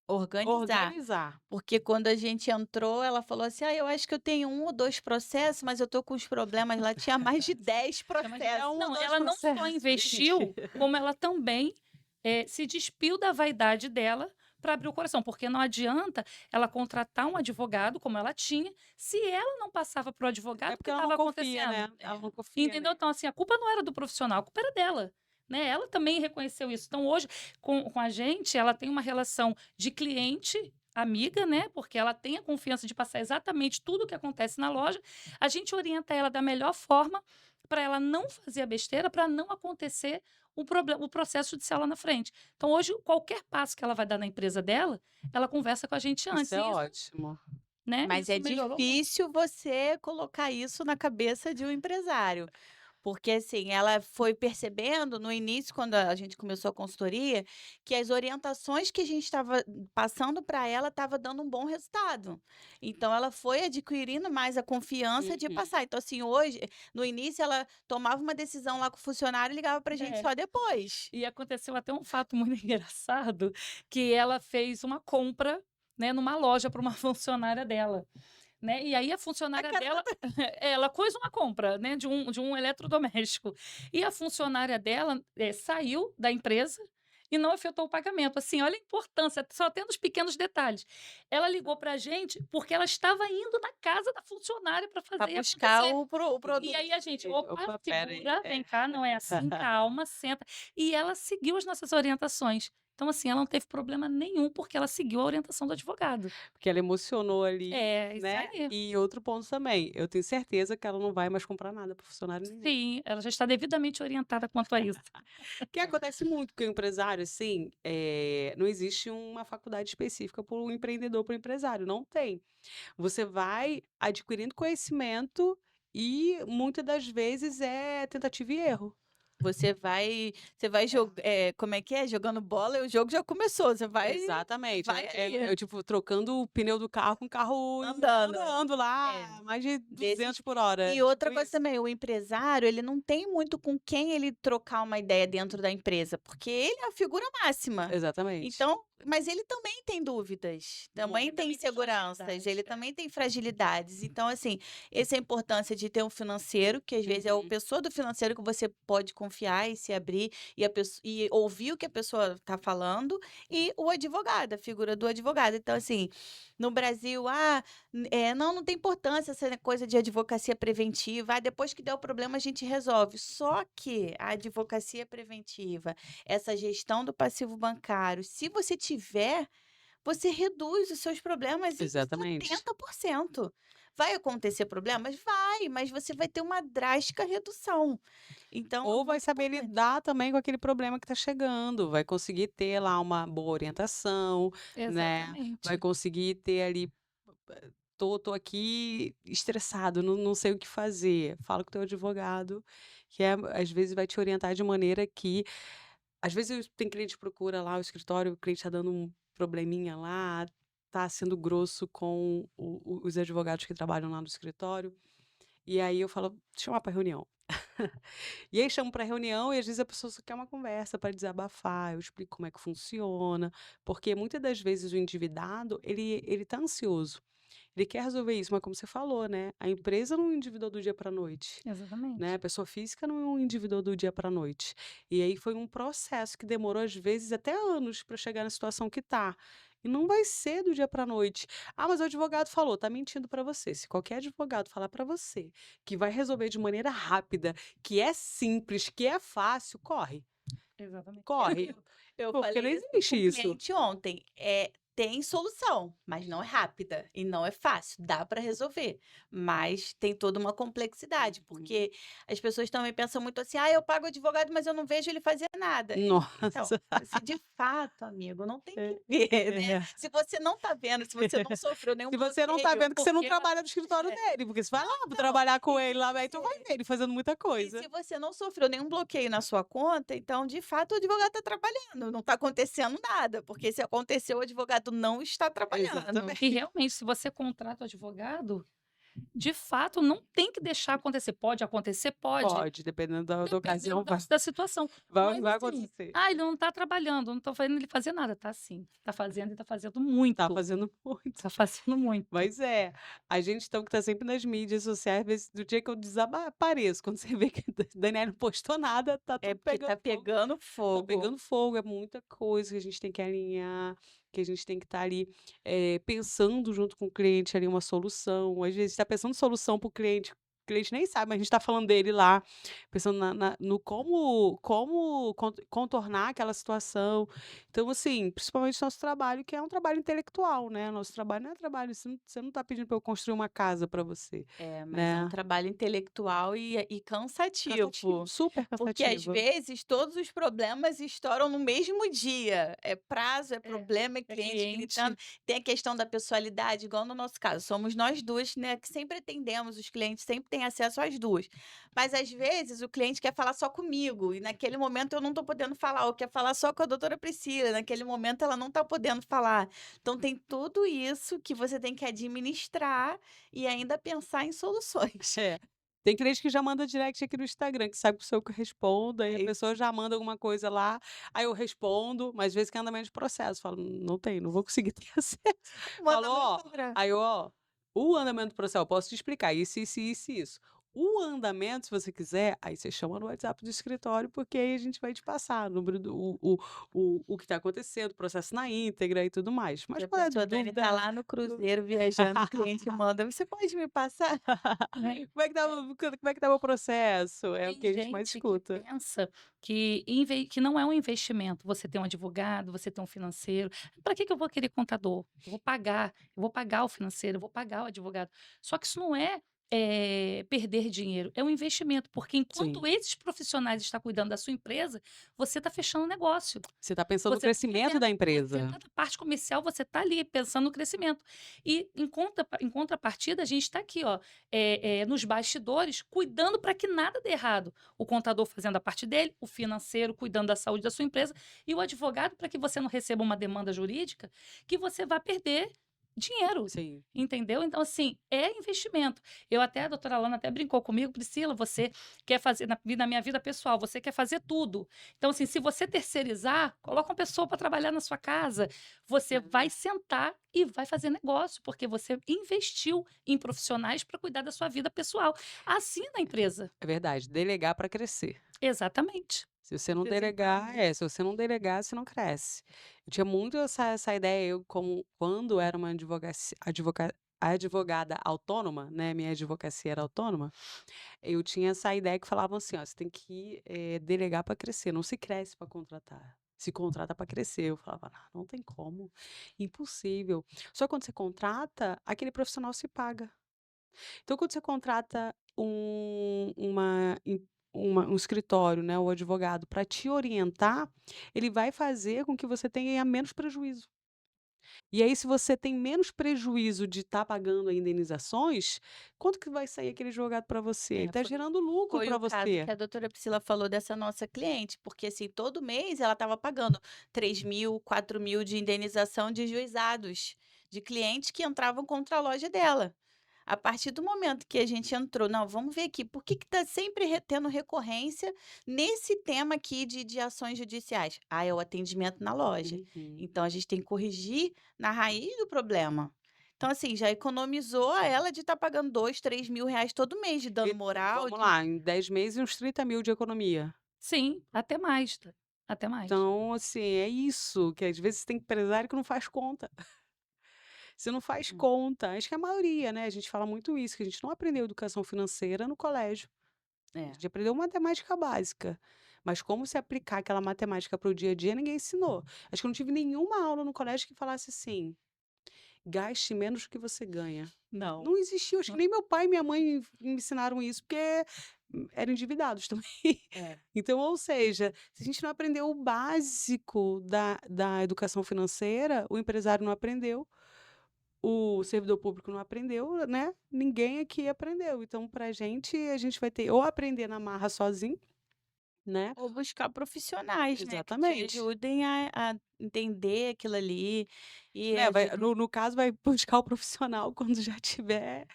organizar. organizar. Porque quando a gente entrou, ela falou assim: "Ah, eu acho que eu tenho um ou 2 processos, mas eu tô com os problemas lá", tinha mais de 10 É processos. um ou Não, 2 ela não só processos, gente. investiu, como ela também se despiu da vaidade dela para abrir o coração, porque não adianta ela contratar um advogado, como ela tinha, se ela não passava para o É advogado o porque que ela não estava confia, acontecendo. né, ela não confia Entendeu? nele. Então, assim, a culpa não era do profissional, a culpa era dela. Né? Ela também reconheceu isso. Então, hoje, com a gente, ela tem uma relação de cliente. Amiga, né? Porque ela tem a confiança de passar exatamente tudo o que acontece na loja. A gente orienta ela da melhor forma para ela não fazer a besteira, para não acontecer o processo judicial lá na frente. Então, hoje, qualquer passo que ela vai dar na empresa dela, ela conversa com a gente Isso antes. é E isso, ótimo. né? Mas é Isso melhorou muito. difícil você colocar isso na cabeça de um empresário. Porque, assim, ela foi percebendo no início, quando a gente começou a consultoria, que as orientações que a gente estava passando para ela estava dando um bom resultado. Então, ela foi adquirindo mais a confiança de Uhum. passar. Então, assim, hoje, no início, ela tomava uma decisão lá com o funcionário e ligava para a gente É. só depois. E aconteceu até um fato muito engraçado, que ela fez uma compra, né, numa loja para uma funcionária dela, né, e aí a A funcionária cara dela ela fez uma compra, né, de um eletrodoméstico, e a funcionária dela, saiu da empresa e não efetuou o pagamento. Assim, olha a importância, só tendo os pequenos detalhes. Ela ligou para a gente, porque ela estava indo na casa da funcionária para para fazer buscar acontecer. o E produto. aí a gente: "Opa, Opa, espera aí. segura, vem cá, não é assim, calma, senta". E ela seguiu as nossas orientações. Então, assim, ela não teve problema nenhum, porque ela seguiu a orientação do advogado. Porque ela emocionou ali, É, isso né. aí. E outro ponto também, eu tenho certeza que ela não vai mais comprar nada para funcionário nenhum. Sim, ela já está devidamente orientada quanto a isso. Que acontece muito com o empresário, assim, não existe uma faculdade específica para o empreendedor, para o empresário, não tem. Você vai adquirindo conhecimento e muitas das vezes é tentativa e erro. Você vai como é que é? Jogando bola e o jogo já começou, você Exatamente. vai ali, Eu, tipo, trocando o pneu do carro com o carro andando. andando É, lá, mais de desses 200 por hora, e outra tipo coisa isso. também, o empresário, ele não tem muito com quem ele trocar uma ideia dentro da empresa, porque ele é a figura máxima. Exatamente. Então, mas ele também tem dúvidas, também Ele tem também tem inseguranças, fragilidades, ele também tem fragilidades. Então, assim, essa é a importância de ter um financeiro, que às vezes é a Uhum. pessoa do financeiro que você pode confiar e se abrir e ouvir o que a pessoa está falando, e o advogado, a figura do advogado. Então, assim, no Brasil, não tem importância essa coisa de advocacia preventiva. Depois que der o problema, a gente resolve. Só que a advocacia preventiva, essa gestão do passivo bancário, se você tiver, você reduz os seus problemas em Exatamente. 70%. Vai acontecer problemas? Vai, mas você vai ter uma drástica redução. Então, é Ou vai muito saber importante. lidar também com aquele problema que está chegando, vai conseguir ter lá uma boa orientação, né, vai Exatamente. conseguir ter ali, tô aqui estressado, não sei o que fazer, fala com o teu advogado, que às vezes vai te orientar de maneira que às vezes tem cliente que procura lá o escritório, o cliente está dando um probleminha lá, tá sendo grosso com os advogados que trabalham lá no escritório, e aí eu falo: "Chamar para reunião". E aí chamo para reunião e às vezes a pessoa só quer uma conversa para desabafar, eu explico como é que funciona, porque muitas das vezes o endividado, ele tá ansioso, ele quer resolver isso, mas como você falou, né, a empresa não endividou do dia para a noite, né, Exatamente. a pessoa física não endividou do dia para a noite. E aí foi um processo que demorou às vezes até anos para chegar na situação que tá. E não vai ser do dia para a noite. "Ah, mas o advogado falou", tá mentindo para você. Se qualquer advogado falar para você que vai resolver de maneira rápida, que é simples, que é fácil, corre, Exatamente. corre, Eu porque não falei isso existe com um isso. cliente ontem. Tem solução, mas não é rápida e não é fácil. Dá para resolver, mas tem toda uma complexidade, Uhum. porque as pessoas também pensam muito assim: "Ah, eu pago o advogado, mas eu não vejo ele fazer nada". Então, Nossa. se de fato, amigo, não tem É, que ver, né. é. Se você não tá vendo, se você não sofreu nenhum Se você não tá bloqueio, vendo que você não Porque ela trabalha no escritório é. dele, porque você vai lá pra Não, trabalhar com e ele se lá, aí tu vai você ver ele fazendo muita e coisa. se você não sofreu nenhum bloqueio na sua conta, então, de fato, o advogado está trabalhando, não está acontecendo nada, porque se aconteceu, o advogado não está trabalhando. e Exatamente. realmente, se você contrata o advogado, de fato, não tem que deixar acontecer. Pode acontecer? Pode. Pode, dependendo da Dependendo ocasião, da vai da situação. vai Mas vai assim, acontecer. Ele não está trabalhando, não estou fazendo ele fazer nada". Tá sim, tá fazendo e tá fazendo Tá muito. fazendo muito. Tá fazendo muito. Mas é, a gente então que tá sempre nas mídias sociais, às vezes do dia que eu apareço, quando você vê que a Daniela não postou nada, tá É tudo porque pegando está fogo. pegando Tá fogo. pegando fogo, é muita coisa que a gente tem que alinhar, que a gente tem que estar ali, pensando junto com o cliente ali uma solução. Às vezes está pensando solução para o cliente nem sabe, mas a gente está falando dele lá, pensando no como contornar aquela situação. Então, assim, principalmente nosso trabalho, que é um trabalho intelectual, né, nosso trabalho não é trabalho, você não está pedindo para eu construir uma casa para você, É, mas é um né. trabalho intelectual e Cansativo, cansativo. super Porque às cansativo. vezes todos os problemas estouram no mesmo dia. É prazo, é É, problema, é é cliente gritando. cliente. Tem a questão da pessoalidade, igual no nosso caso. Somos nós duas, né, que sempre atendemos os clientes, sempre tem acesso às duas. Mas às vezes o cliente quer falar só comigo, e naquele momento eu não estou podendo falar, ou quer falar só com a doutora Priscila, naquele momento ela não está podendo falar. Então tem tudo isso que você tem que administrar e ainda pensar em soluções. É. Tem cliente que já manda direct aqui no Instagram, que sabe que sou eu que respondo, aí a É pessoa já manda alguma coisa lá, aí eu respondo, mas às vezes quer andamento de processo, falo: "Não tem, não vou conseguir ter acesso". Falo: manda no "Ó", Instagram. aí eu: "Ó, o andamento do processo eu posso te explicar isso, isso, isso e isso. O andamento, se você quiser, aí você chama no WhatsApp do escritório, porque aí a gente vai te passar o número do o que está acontecendo, o processo na íntegra e tudo mais. Mas Já qual é a pensou, a Dani tá dúvida? lá no Du cruzeiro viajando, o cliente manda: "Você pode me passar?" Né? como é que tá o processo? É o Tem que a gente mais gente que escuta. pensa que não é um investimento, você ter um advogado, você ter um financeiro. Para que que eu vou querer contador? Eu vou pagar o financeiro, eu vou pagar o advogado. Só que isso não é, perder dinheiro, é um investimento, porque enquanto Sim. esses profissionais estão cuidando da sua empresa, você está fechando o negócio. Você está pensando no Você está crescimento vendendo. da empresa. Exato, a parte comercial você está ali pensando no crescimento. E em contrapartida, a gente está aqui, ó, nos bastidores, cuidando para que nada dê errado. O contador fazendo a parte dele, o financeiro cuidando da saúde da sua empresa e o advogado para que você não receba uma demanda jurídica que você vai perder dinheiro. Sim. Entendeu? Então, assim, é investimento. Eu até, a doutora Alana até brincou comigo, Priscila, você quer fazer, na minha vida pessoal, você quer fazer tudo. Então, assim, se você terceirizar, coloca uma pessoa para trabalhar na sua casa, você vai sentar e vai fazer negócio, porque você investiu em profissionais para cuidar da sua vida pessoal. Assim na empresa. É verdade, delegar para crescer. Exatamente. Se você não delegar Exatamente. se você não delegar, você não cresce. Eu tinha muito essa ideia, eu como quando era uma advogada autônoma, né, minha advocacia era autônoma, eu tinha essa ideia que falavam assim: "Ó, você tem que, delegar para crescer, não se cresce para contratar, se contrata para crescer". Eu falava: "Não, não tem como, impossível". Só que quando você contrata, aquele profissional se paga. Então, quando você contrata um escritório, né, o advogado, para te orientar, ele vai fazer com que você tenha menos prejuízo. E aí, se você tem menos prejuízo de estar pagando a indenizações, quanto que vai sair aquele advogado para você? Ele É, está gerando lucro foi para o caso você. que a doutora Priscila falou dessa nossa cliente, porque, assim, todo mês ela estava pagando 3.000, 4.000 de indenização de juizados, de clientes que entravam contra a loja dela. A partir do momento que a gente entrou: "Não, vamos ver aqui, por que que tá sempre tendo recorrência nesse tema aqui de ações judiciais?". Ah, é o atendimento na loja. Uhum. Então a gente tem que corrigir na raiz do problema. Então, assim, já economizou a ela de estar pagando 2, 3.000 reais todo mês de dano E moral, vamos de lá, em 10 meses, uns 30.000 de economia. Sim, até mais, até mais. Então, assim, é isso, que às vezes tem empresário que não faz conta. Você não faz Hum, conta. Acho que a maioria, né, a gente fala muito isso, que a gente não aprendeu educação financeira no colégio. A é. gente aprendeu matemática básica, mas como se aplicar aquela matemática para o dia a dia, ninguém ensinou. Acho que eu não tive nenhuma aula no colégio que falasse assim: "Gaste menos do que você ganha". Não. Não existiu, acho que nem meu pai e minha mãe me ensinaram isso, porque, eram endividados também. É. Então, ou seja, se a gente não aprendeu o básico da educação financeira, o empresário não aprendeu, o servidor público não aprendeu, né, ninguém aqui aprendeu. Então, pra gente, a gente vai ter ou aprender na marra sozinho, né. Ou buscar profissionais, né, que te Exatamente. ajudem a entender aquilo ali e Né, vai ajudem. no caso, vai buscar o profissional quando já tiver,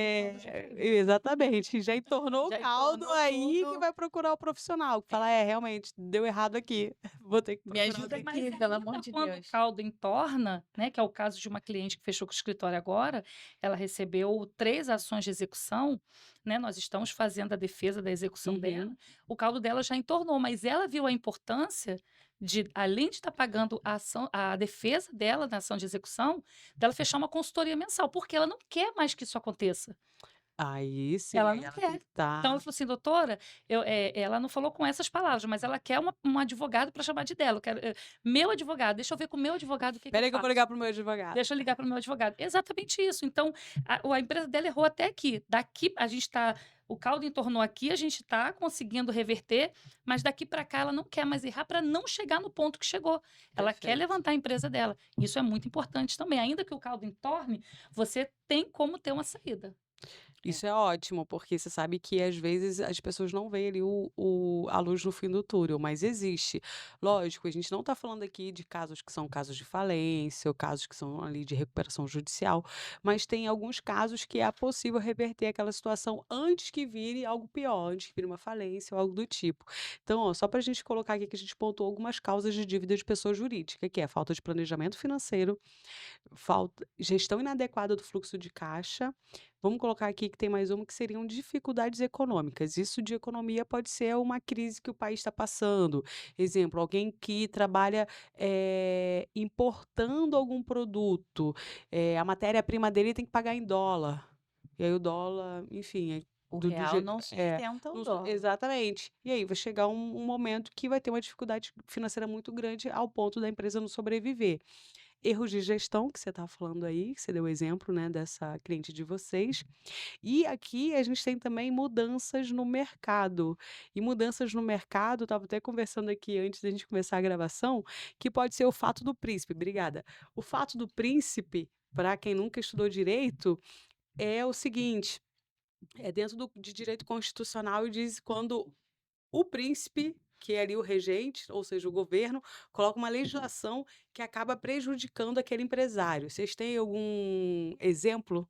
No caldo já ferveu. exatamente, já entornou o Já caldo, entornou aí que tudo. vai procurar o profissional, que fala: É. "É, realmente, deu errado aqui, vou ter que Me procurar ajuda alguém". Mas aqui, pelo amor ainda de quando o Deus. caldo entorna, né, que é o caso de uma cliente que fechou com o escritório agora, ela recebeu 3 ações de execução, né, nós estamos fazendo a defesa da execução dela, Uhum. o caldo dela já entornou, mas ela viu a importância de, além de estar pagando a defesa dela na ação de execução, dela fechar uma consultoria mensal, porque ela não quer mais que isso aconteça. Aí sim, Ela aí não ela tem quer. que Então ela estar. falou assim: "Doutora", ela não falou com essas palavras, mas ela quer um advogado para chamar de dela. "Eu quero, meu advogado, deixa eu ver com o meu advogado o que que eu "Espera aí que eu vou faço. ligar para o meu advogado". Deixa eu ligar para o meu advogado". Exatamente isso. Então, a empresa dela errou até aqui. Daqui a gente está, o caldo entornou aqui, a gente está conseguindo reverter, mas daqui para cá ela não quer mais errar para não chegar no ponto que chegou. Ela quer Perfeito. levantar a empresa dela. Isso é muito importante também. Ainda que o caldo entorne, você tem como ter uma saída. É. Isso é ótimo, porque você sabe que às vezes as pessoas não veem ali a luz no fim do túnel, mas existe. Lógico, a gente não está falando aqui de casos que são casos de falência ou casos que são ali de recuperação judicial, mas tem alguns casos que é possível reverter aquela situação antes que vire algo pior, antes que vire uma falência ou algo do tipo. Então, ó, só para a gente colocar aqui que a gente pontuou algumas causas de dívida de pessoa jurídica, que é falta de planejamento financeiro, falta gestão inadequada do fluxo de caixa. Vamos colocar aqui aqui que tem mais uma que seriam dificuldades econômicas. Isso de economia pode ser uma crise que o país está passando. Exemplo, alguém que trabalha importando algum produto, a matéria-prima dele tem que pagar em dólar. E aí o dólar, enfim, O do real jeito. não sustenta o dólar. Exatamente. E aí vai chegar um momento que vai ter uma dificuldade financeira muito grande ao ponto da empresa não sobreviver. Erros de gestão, que você está falando aí, que você deu o exemplo, né, dessa cliente de vocês. E aqui a gente tem também mudanças no mercado. E mudanças no mercado, estava até conversando aqui antes da gente começar a gravação, que pode ser o fato do príncipe. Obrigada. O fato do príncipe, para quem nunca estudou direito, é o seguinte: é dentro de direito constitucional e diz quando o príncipe, que é ali o regente, ou seja, o governo, coloca uma legislação que acaba prejudicando aquele empresário. Vocês têm algum exemplo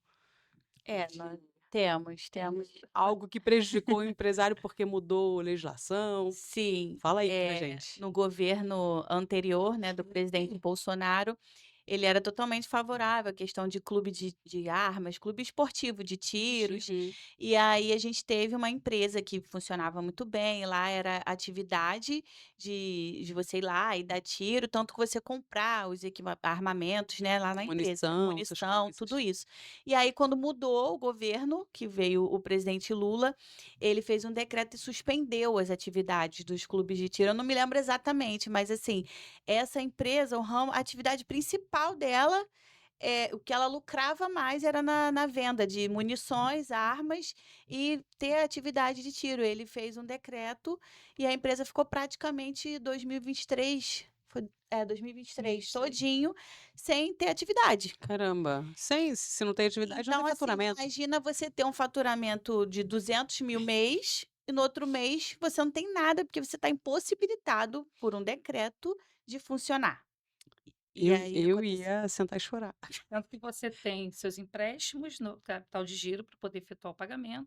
Nós de temos. algo que prejudicou o empresário porque mudou legislação? Sim, Fala aí pra gente. no governo anterior, né, do presidente Bolsonaro, ele era totalmente favorável à questão de clube de armas, clube esportivo de tiros. Uhum. E aí a gente teve uma empresa que funcionava muito bem, lá era atividade de você ir lá e dar tiro, tanto que você comprar os armamentos, né, lá na empresa, Munição, essas munição, tudo coisas. isso. E aí quando mudou o governo, que veio o presidente Lula, ele fez um decreto e suspendeu as atividades dos clubes de tiro. Eu não me lembro exatamente, mas assim, essa empresa, a atividade principal dela, o que ela lucrava mais era na venda de munições, armas e ter atividade de tiro. Ele fez um decreto e a empresa ficou praticamente 2023, foi, 2023 todinho sem ter atividade. Caramba, se não tem atividade, não Então, tem assim, faturamento. imagina você ter um faturamento de 200 mil mês e no outro mês você não tem nada, porque você está impossibilitado por um decreto de funcionar. E aí Eu aconteceu. ia sentar e chorar. Tanto que você tem seus empréstimos no capital de giro para poder efetuar o pagamento.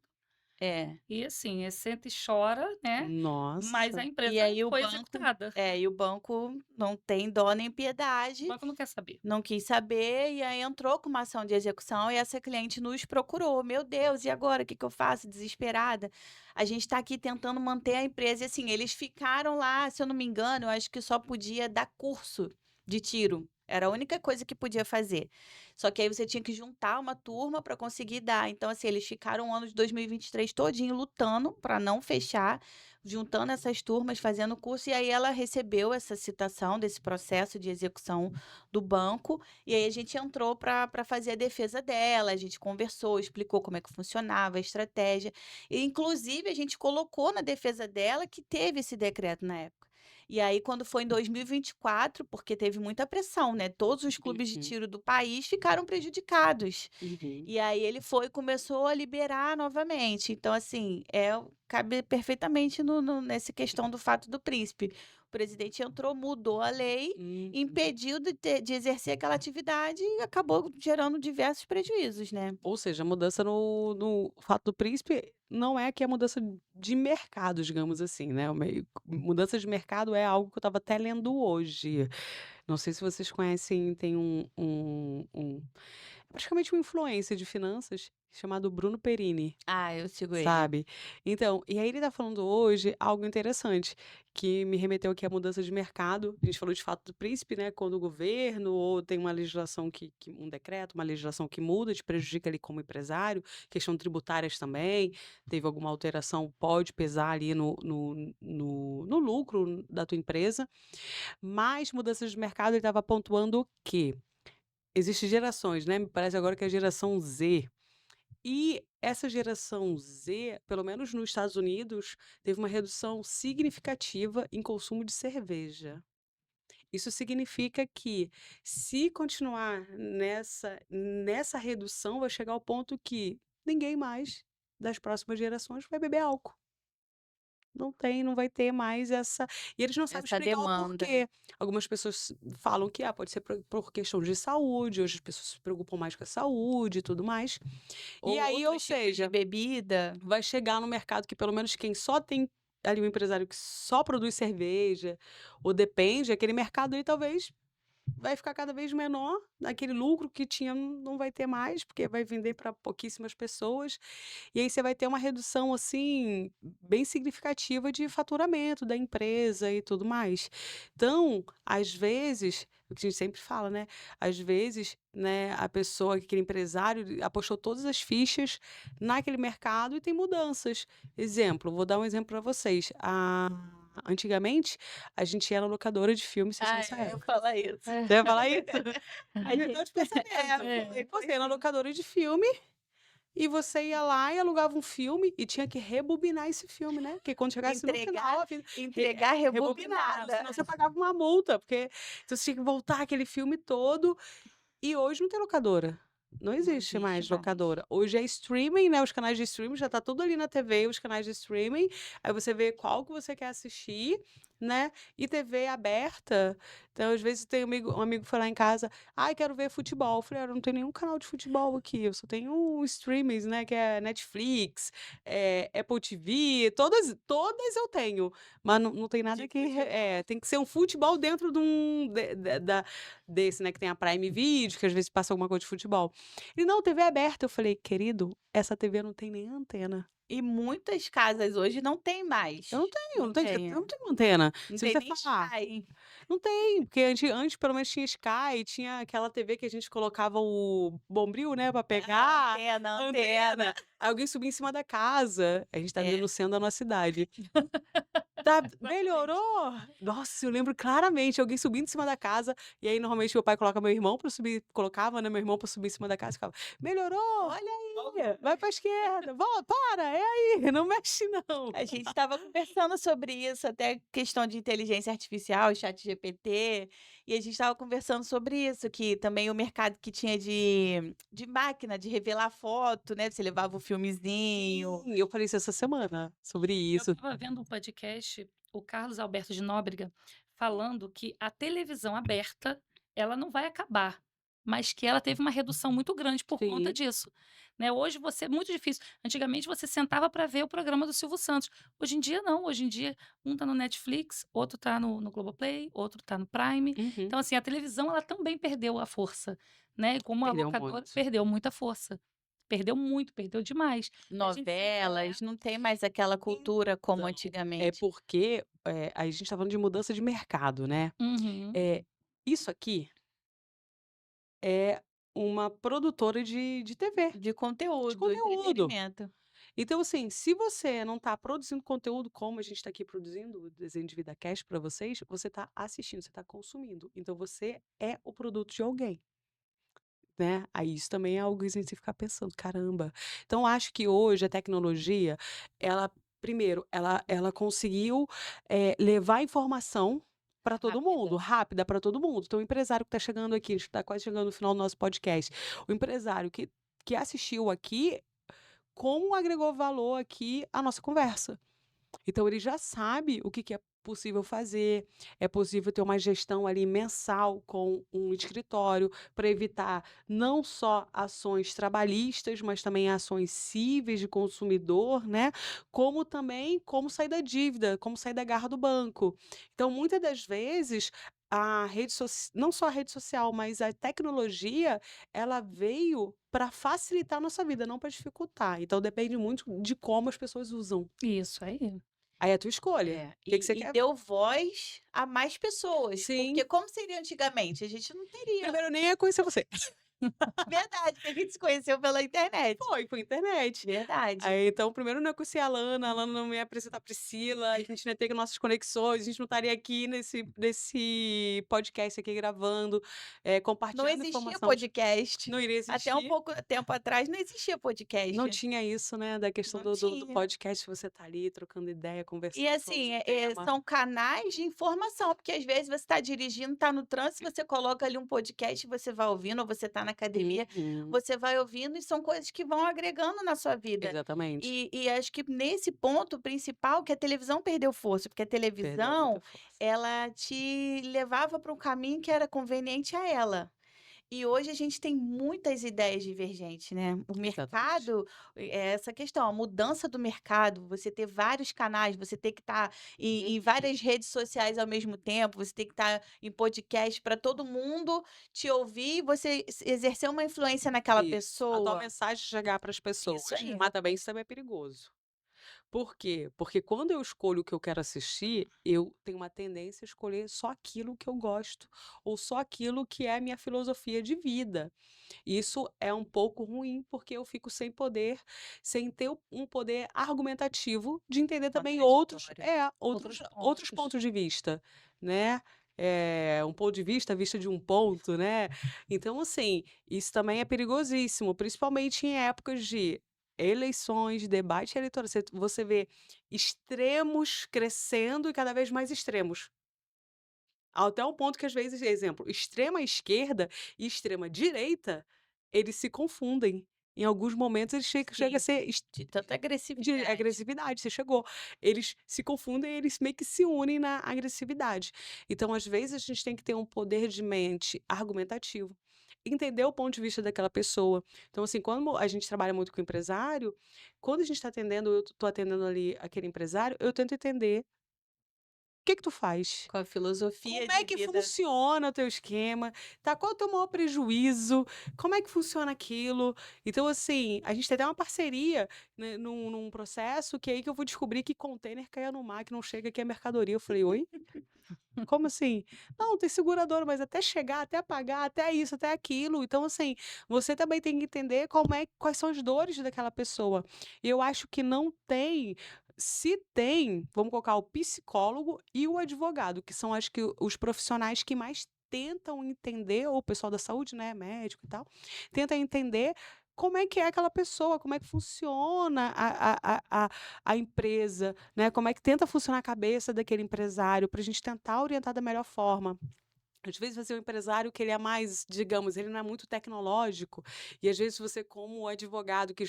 É. E assim, senta e chora, né? Mas a Nossa. empresa E aí foi executada. e o banco não tem dó nem O piedade, banco não quer saber. não quis saber, e aí entrou com uma ação de execução e essa cliente nos procurou. Meu Deus, e agora? O que que eu faço? Desesperada. A gente está aqui tentando manter a empresa. E assim, eles ficaram lá, se eu não me engano, eu acho que só podia dar curso de tiro. Era a única coisa que podia fazer. Só que aí você tinha que juntar uma turma para conseguir dar. Então, assim, eles ficaram o ano de 2023 todinho lutando para não fechar, juntando essas turmas, fazendo curso. E aí ela recebeu essa citação desse processo de execução do banco. E aí a gente entrou para fazer a defesa dela. A gente conversou, explicou como é que funcionava a estratégia. E, inclusive, a gente colocou na defesa dela que teve esse decreto na época. E aí, quando foi em 2024, porque teve muita pressão, né? Todos os clubes de Uhum, tiro do país ficaram prejudicados. uhum. E aí ele foi e começou a liberar novamente. Então, assim, cabe perfeitamente nessa questão do fato do príncipe. O presidente entrou, mudou a lei, Uhum. impediu de exercer aquela atividade e acabou gerando diversos prejuízos, né? Ou seja, a mudança no fato do príncipe não é que é mudança de mercado, digamos assim, né, mudança de mercado é algo que eu estava até lendo hoje. Não sei se vocês conhecem, tem praticamente um influencer de finanças chamado Bruno Perini. Ah, eu sigo ele. Sabe? Então, e aí ele tá falando hoje algo interessante, que me remeteu aqui à mudança de mercado. A gente falou de fato do príncipe, né? Quando o governo ou tem uma legislação um decreto, uma legislação que muda, te prejudica ali como empresário, questão tributárias também, teve alguma alteração, pode pesar ali no lucro da tua empresa. Mas mudanças de mercado, ele estava pontuando que existem gerações, né? Me parece agora que é a geração Z. E essa geração Z, pelo menos nos Estados Unidos, teve uma redução significativa em consumo de cerveja. Isso significa que, se continuar nessa redução, vai chegar ao ponto que ninguém mais das próximas gerações vai beber álcool. Não vai ter mais essa. E eles não sabem Essa explicar o demanda. porquê. Algumas pessoas falam que pode ser por questão de saúde, hoje as pessoas se preocupam mais com a saúde e tudo mais. E aí, ou Outros tipos de seja, bebida. vai chegar no mercado que pelo menos quem só tem ali um empresário que só produz cerveja ou depende, aquele mercado ali talvez vai ficar cada vez menor, aquele lucro que tinha não vai ter mais, porque vai vender para pouquíssimas pessoas, e aí você vai ter uma redução, assim, bem significativa de faturamento da empresa e tudo mais. Então, às vezes, o que a gente sempre fala, né, às vezes, né, a pessoa, aquele empresário, ele apostou todas as fichas naquele mercado e tem mudanças. Exemplo, vou dar um exemplo para vocês. Antigamente, a gente era locadora de filmes, vocês são Ah, dessa eu ia época. falar isso. Você ia falar isso? A gente Então, de pensamento. foi Você ia na sim. locadora de filme e você ia lá e alugava um filme e tinha que rebobinar esse filme, né? Porque quando chegasse no final, a fita Entregar rebobinava, rebobinada. senão você pagava uma multa, porque então você tinha que voltar aquele filme todo. E hoje não tem locadora. Não Não existe existe mais mais. locadora. Hoje é streaming, né? Os canais de streaming já tá tudo ali na TV, os canais de streaming. Aí você vê qual que você quer assistir, né? E TV aberta. Então, às vezes, tem um amigo foi lá em casa, ai, quero ver futebol. Eu falei, eu não tenho nenhum canal de futebol aqui. Eu só tenho streamings, né? Que é Netflix, Apple TV, todas eu tenho. Mas não tem nada De que. futebol. Tem que ser um futebol dentro de desse, né, que tem a Prime Video, que às vezes passa alguma coisa de futebol. Ele, não, TV aberta. Eu falei, querido, essa TV não tem nem antena. E muitas casas hoje não tem Eu mais. não tenho, Não não tem, tem. eu não tenho antena. Não Se tem você nem falar, Sky. não tem, porque antes pelo menos tinha Sky, tinha aquela TV que a gente colocava o bombril, né, pra A pegar. antena. Aí alguém subia em cima da casa. A gente tá É. denunciando a nossa cidade. Tá, melhorou? Nossa, eu lembro claramente, alguém subindo em cima da casa, e aí normalmente meu pai coloca meu irmão pra subir, colocava, né, meu irmão pra subir em cima da casa e ficava, melhorou? Olha aí. Vai pra esquerda, volta, para, é aí, não mexe não. A gente estava conversando sobre isso, até questão de inteligência artificial, chat GPT, e a gente estava conversando sobre isso, que também o mercado que tinha de máquina, de revelar foto, né? Você levava o filmezinho. Sim, eu falei isso essa semana, sobre Eu isso. estava vendo um podcast, o Carlos Alberto de Nóbrega, falando que a televisão aberta, ela não vai acabar, mas que ela teve uma redução muito grande por conta Sim. disso, né. Hoje é muito difícil. Antigamente você sentava para ver o programa do Silvio Santos. Hoje em dia não, hoje em dia um tá no Netflix, outro tá no Globoplay, outro tá no Prime. Uhum. Então assim, a televisão ela também perdeu a força, né, como a Perdeu locadora muito. perdeu muita força. Perdeu muito, perdeu demais. A gente Novelas, não tem mais aquela cultura como Então, é antigamente. porque a gente tá falando de mudança de mercado, né? Uhum. Isso aqui é uma produtora de TV, De de conteúdo, conteúdo. entretenimento. Então, assim, se você não tá produzindo conteúdo como a gente tá aqui produzindo o Desenho de Vida Cast para vocês, você tá assistindo, você tá consumindo. Então, você é o produto de alguém, né? Aí isso também é algo que a gente tem que ficar pensando, caramba. Então, acho que hoje a tecnologia, ela, primeiro, ela conseguiu levar informação para todo mundo, Rápida. rápida para todo mundo. Então, o empresário que está chegando aqui, a gente está quase chegando no final do nosso podcast, o empresário que assistiu aqui, como agregou valor aqui à nossa conversa. Então ele já sabe o que que é possível fazer, é possível ter uma gestão ali mensal com um escritório para evitar não só ações trabalhistas, mas também ações cíveis de consumidor, né? Como também como sair da dívida, como sair da garra do banco. Então, muitas das vezes não só a rede social, mas a tecnologia, ela veio para facilitar a nossa vida, não para dificultar. Então depende muito de como as pessoas usam. Isso aí. Aí é a tua escolha. É, O que que você e quer? deu voz a mais pessoas, Sim. porque como seria antigamente? A gente não teria. Primeiro eu nem ia conhecer você. Verdade, que a gente se conheceu pela internet. Foi internet. Verdade. Aí, então, primeiro eu não ia conhecer a Lana não me ia apresentar a Priscila, a gente não ia ter nossas conexões, a gente não estaria aqui nesse podcast aqui gravando, Não compartilhando existia informação. podcast. Não iria Até um existir. pouco tempo atrás não existia podcast. Não tinha isso, né, da questão Não do tinha. podcast, você tá ali trocando ideia, conversando E sobre assim, o tema. são canais de informação, porque às vezes você está dirigindo, está no trânsito, você coloca ali um podcast, você vai ouvindo, ou você está na academia, Uhum. você vai ouvindo, e são coisas que vão agregando na sua vida. Exatamente. E acho que nesse ponto principal que a televisão perdeu força, porque a Perdeu televisão, muita força. ela te levava para um caminho que era conveniente a ela. E hoje a gente tem muitas ideias divergentes, né? O Exatamente. mercado, é essa questão, a mudança do mercado, você ter vários canais, você ter que estar em várias redes sociais ao mesmo tempo, você ter que estar em podcast para todo mundo te ouvir, você exercer uma influência naquela Isso. A tua pessoa. mensagem chegar para as Isso pessoas, aí. mas isso também é perigoso. Por quê? Porque quando eu escolho o que eu quero assistir, eu tenho uma tendência a escolher só aquilo que eu gosto, ou só aquilo que é a minha filosofia de vida. Isso é um pouco ruim, porque eu fico sem poder, sem ter um poder argumentativo de entender também Contraditório. Outros outros pontos. pontos de vista, né? Um ponto de vista, vista de um ponto, né? Então, assim, isso também é perigosíssimo, principalmente em épocas de eleições, debate eleitoral. Você vê extremos crescendo e cada vez mais extremos. Até o ponto que, às vezes, exemplo, extrema esquerda e extrema direita, eles se confundem. Em alguns momentos, eles chega a Sim, ser de tanta de agressividade. agressividade, você chegou. Eles se confundem, eles meio que se unem na agressividade. Então, às vezes, a gente tem que ter um poder de mente argumentativo, entender o ponto de vista daquela pessoa. Então, assim, quando a gente trabalha muito com empresário, quando a gente está atendendo, eu estou atendendo ali aquele empresário, eu tento entender o que que tu faz? Com a filosofia Como é de que vida. funciona o teu esquema? Tá, qual é o teu maior prejuízo? Como é que funciona aquilo? Então, assim, a gente tem até uma parceria, né, num processo que é aí que eu vou descobrir que container caia no mar, que não chega aqui a mercadoria. Eu falei: "Oi? Como assim?". "Não, tem seguradora, mas até chegar, até pagar, até isso, até aquilo". Então, assim, você também tem que entender quais são as dores daquela pessoa. E eu acho que não tem, se tem, vamos colocar o psicólogo e o advogado, que são acho que os profissionais que mais tentam entender, ou o pessoal da saúde, né, médico e tal, tenta entender como é aquela pessoa, como é que funciona a empresa, né, como é que tenta funcionar a cabeça daquele empresário, para a gente tentar orientar da melhor forma. Às vezes você é um empresário que ele é mais, digamos, ele não é muito tecnológico, e às vezes você como advogado que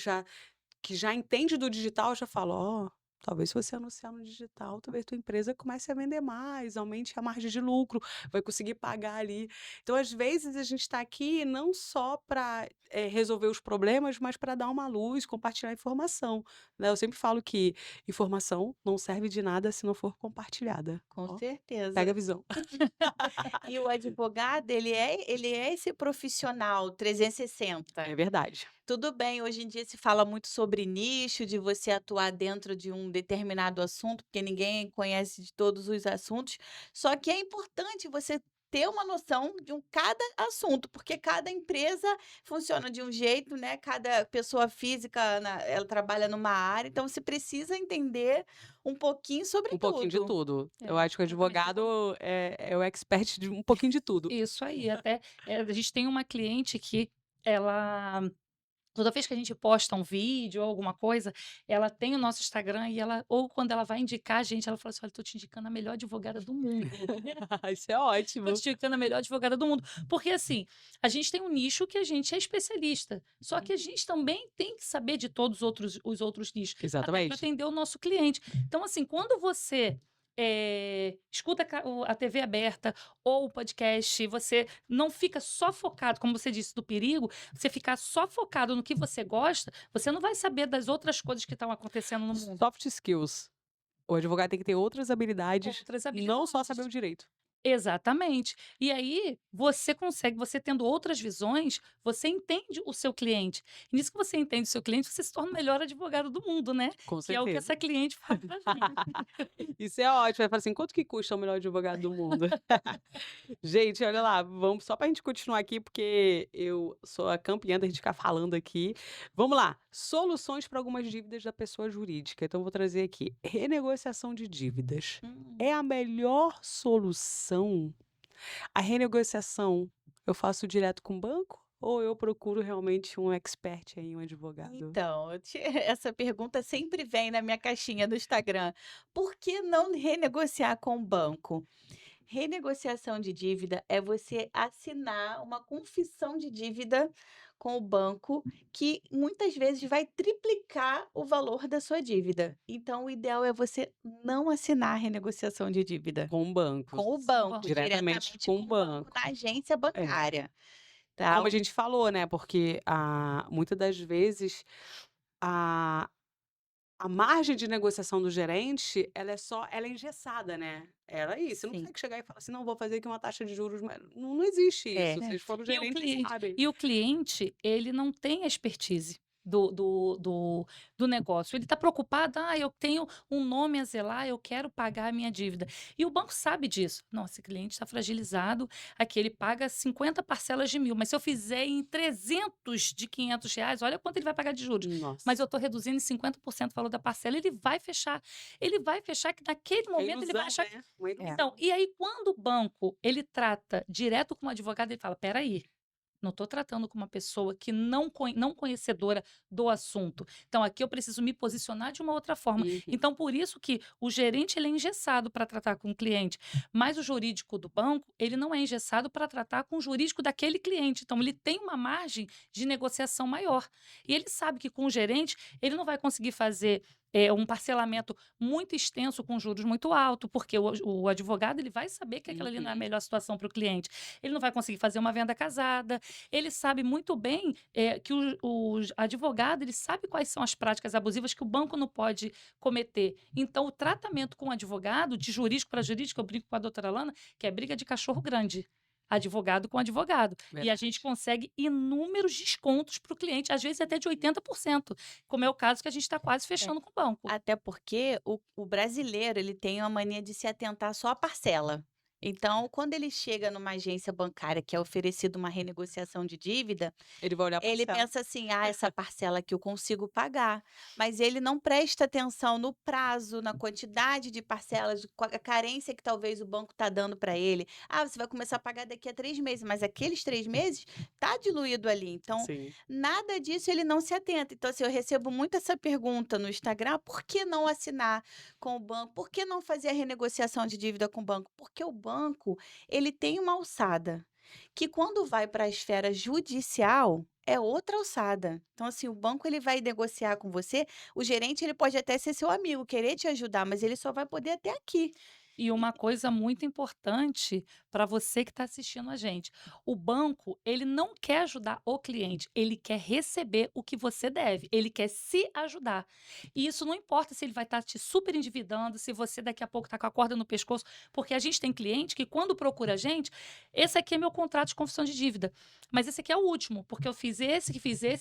já entende do digital, já fala: "Ó, talvez se você anunciar no digital, talvez tua empresa comece a vender mais, aumente a margem de lucro, vai conseguir pagar ali". Então, às vezes, a gente está aqui não só para resolver os problemas, mas para dar uma luz, compartilhar informação, né. Eu sempre falo que informação não serve de nada se não for compartilhada. Com Ó, pega a certeza. visão. E o advogado, ele é esse profissional 360. É verdade. Tudo bem, hoje em dia se fala muito sobre nicho, de você atuar dentro de um determinado assunto, porque ninguém conhece de todos os assuntos, só que é importante você ter uma noção de cada assunto, porque cada empresa funciona de um jeito, né, cada pessoa física ela trabalha numa área, então você precisa entender um pouquinho sobre Um pouquinho de tudo. tudo. Eu É, acho que o exatamente. advogado é o expert de um pouquinho de tudo. Isso aí, até a gente tem uma cliente que ela toda vez que a gente posta um vídeo ou alguma coisa, ela tem o nosso Instagram e ela ou quando ela vai indicar a gente, ela fala assim: "Olha, tô te indicando a melhor advogada do mundo". Isso é Tô ótimo. te indicando a melhor advogada do mundo. Porque, assim, a gente tem um nicho que a gente é especialista, só que a gente também tem que saber de todos os outros nichos, até para Exatamente. atender o nosso cliente. Então, assim, quando você, escuta a TV aberta ou o podcast, você não fica só focado, como você disse, do perigo, você ficar só focado no que você gosta, você não vai saber das outras coisas que estão acontecendo no mundo. Soft skills. O advogado tem que ter outras habilidades, Outras não só saber habilidades. o direito. Exatamente. E aí, você tendo outras visões, você entende o seu cliente. E nisso que você entende o seu cliente, você se torna o melhor advogado do mundo, né? Com Que é o que certeza. essa cliente fala pra gente. Isso é ótimo. Vai falar assim: "Quanto que custa o melhor advogado do mundo?". Gente, olha lá, vamos só para a gente continuar aqui, porque eu sou a campeã da gente ficar falando aqui. Vamos lá, soluções para algumas dívidas da pessoa jurídica. Então vou trazer aqui, renegociação de dívidas. É a Hum. melhor solução? A renegociação, eu faço direto com o banco ou eu procuro realmente um expert aí, um advogado? Então, essa pergunta sempre vem na minha caixinha do Instagram. Por que não renegociar com o banco? Renegociação de dívida é você assinar uma confissão de dívida com o banco, que muitas vezes vai triplicar o valor da sua dívida. Então, o ideal é você não assinar a renegociação de dívida Com bancos, com o Com o banco, banco. diretamente diretamente com o com o banco, banco. na agência É. bancária. Como a Tá? gente falou, né, porque, muitas das vezes, a a margem de negociação do gerente, ela é engessada, né. Ela é isso, você não Sim. consegue chegar e falar assim: "Não, vou fazer aqui uma taxa de juros", não existe É. isso, É. vocês foram E o gerentes e cliente sabem. e o cliente, ele não tem a expertise do negócio. Ele está preocupado: "Ah, eu tenho um nome a zelar, eu quero pagar a minha dívida". E o banco sabe disso. "Nossa, esse cliente está fragilizado, aqui ele paga 50 parcelas de 1.000, mas se eu fizer em 300 de R$ 500, olha quanto ele vai pagar de juros. Mas Nossa, eu estou reduzindo em 50% o valor da parcela", ele vai fechar. Ele vai fechar que naquele é momento ele vai ilusão, achar. né, uma É. ilusão. Então, e aí quando o banco, ele trata direto com o advogado, ele fala: "Espera aí, não estou tratando com uma pessoa que não conhecedora do assunto. Então aqui eu preciso me posicionar de uma outra forma". Uhum. Então por isso que o gerente, ele é engessado para tratar com o cliente, mas o jurídico do banco, ele não é engessado para tratar com o jurídico daquele cliente. Então ele tem uma margem de negociação maior. E ele sabe que com o gerente, ele não vai conseguir fazer um parcelamento muito extenso com juros muito alto, porque o advogado, ele vai saber que aquela ali não é a Uhum. melhor situação para o cliente. Ele não vai conseguir fazer uma venda casada. Ele sabe muito bem que o advogado, ele sabe quais são as práticas abusivas que o banco não pode cometer. Então, o tratamento com o advogado, de jurídico para jurídico, eu brinco com a doutora Lana, que é briga de cachorro grande. Advogado com advogado. E a gente Verdade. consegue inúmeros descontos para o cliente, às vezes até de 80%, como é o caso que a gente está quase É. fechando com o banco. Até porque o brasileiro, ele tem uma mania de se atentar só à parcela. Então, quando ele chega numa agência bancária que é oferecido uma renegociação de dívida, Ele vai olhar a ele parcela. pensa assim: "Ah, essa parcela aqui eu consigo pagar", mas ele não presta atenção no prazo, na quantidade de parcelas, a carência que talvez o banco está dando para ele. "Ah, você vai começar a pagar daqui a 3 meses", mas aqueles 3 meses tá diluído ali, então Sim. nada disso ele não se atenta. Então, assim, eu recebo muito essa pergunta no Instagram: "Por que não assinar com o banco? Por que não fazer a renegociação de dívida com o banco?". Porque o banco, ele tem uma alçada, que quando vai para a esfera judicial, é outra alçada. Então, assim, o banco, ele vai negociar com você, o gerente, ele pode até ser seu amigo, querer te ajudar, mas ele só vai poder até aqui. E uma coisa muito importante para você que está assistindo a gente, o banco, ele não quer ajudar o cliente, ele quer receber o que você deve, ele quer se ajudar. E isso não importa se ele vai estar te super endividando, se você daqui a pouco está com a corda no pescoço, porque a gente tem cliente que quando procura a gente, esse aqui é meu contrato de confissão de dívida, mas esse aqui é o último, porque eu fiz esse,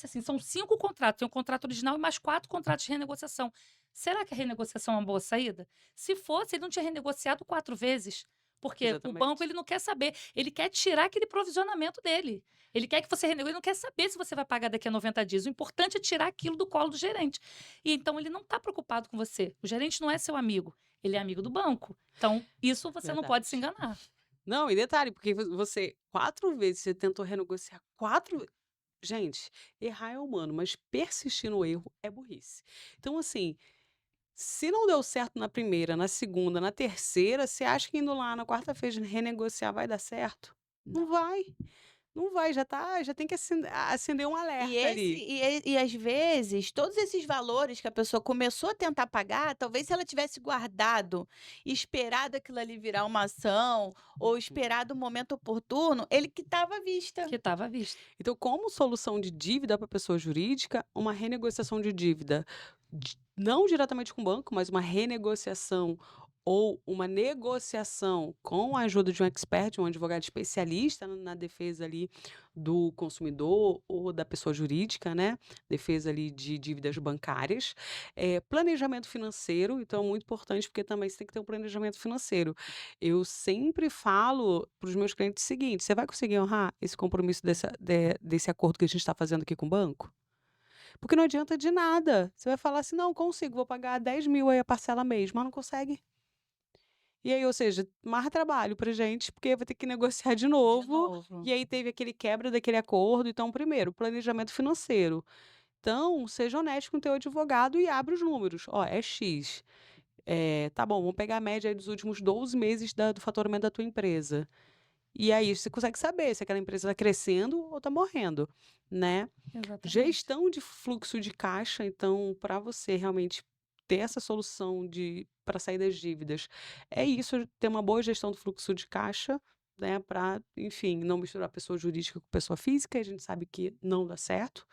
assim, são 5 contratos, tem um contrato original e mais 4 contratos de renegociação. Será que a renegociação é uma boa saída? Se fosse, ele não tinha renegociado 4 vezes, porque o banco, Exatamente. ele não quer saber, ele quer tirar aquele provisionamento dele. Ele quer que você renegocie, ele não quer saber se você vai pagar daqui a 90 dias. O importante é tirar aquilo do colo do gerente. E então ele não está preocupado com você. O gerente não é seu amigo, ele é amigo do banco. Então, isso você não pode se Verdade. enganar. Não, e detalhe, porque você 4 vezes você tentou renegociar 4 gente, errar é humano, mas persistir no erro é burrice. Então, assim, se não deu certo na primeira, na segunda, na terceira, você acha que indo lá na quarta feira renegociar vai dar certo? Não Não. vai, não vai, já tem que acender um E alerta esse ali. e às vezes, todos esses valores que a pessoa começou a tentar pagar, talvez se ela tivesse guardado e esperado aquilo ali virar uma ação, ou Uhum. esperado o momento oportuno, ele quitava à vista. Que estava à vista. Então, como solução de dívida para pessoa jurídica, uma renegociação de dívida, não diretamente com o banco, mas uma renegociação ou uma negociação com a ajuda de um expert, um advogado especialista na defesa ali do consumidor ou da pessoa jurídica, né? Defesa ali de dívidas bancárias. Planejamento financeiro, então, é muito importante, porque também você tem que ter um planejamento financeiro. Eu sempre falo para os meus clientes o seguinte: você vai conseguir honrar esse compromisso desse acordo que a gente está fazendo aqui com o banco? Porque não adianta de nada. Você vai falar assim: não, consigo, vou pagar 10.000 aí a parcela mês, mas não consegue. E aí, ou seja, mais trabalho pra gente, porque vai ter que negociar de De novo. novo. E aí teve aquele quebra daquele acordo. Então, primeiro, planejamento financeiro. Então, seja honesto com o teu advogado e abre os números. Ó, é X. Tá bom, vamos pegar a média aí dos últimos 12 meses do faturamento da tua empresa. E aí você consegue saber se aquela empresa está crescendo ou está morrendo, né? Exatamente. Gestão de fluxo de caixa, então, para você realmente ter essa solução para sair das dívidas, é isso, ter uma boa gestão do fluxo de caixa, né, para, enfim, não misturar pessoa jurídica com pessoa física, a gente sabe que não dá certo.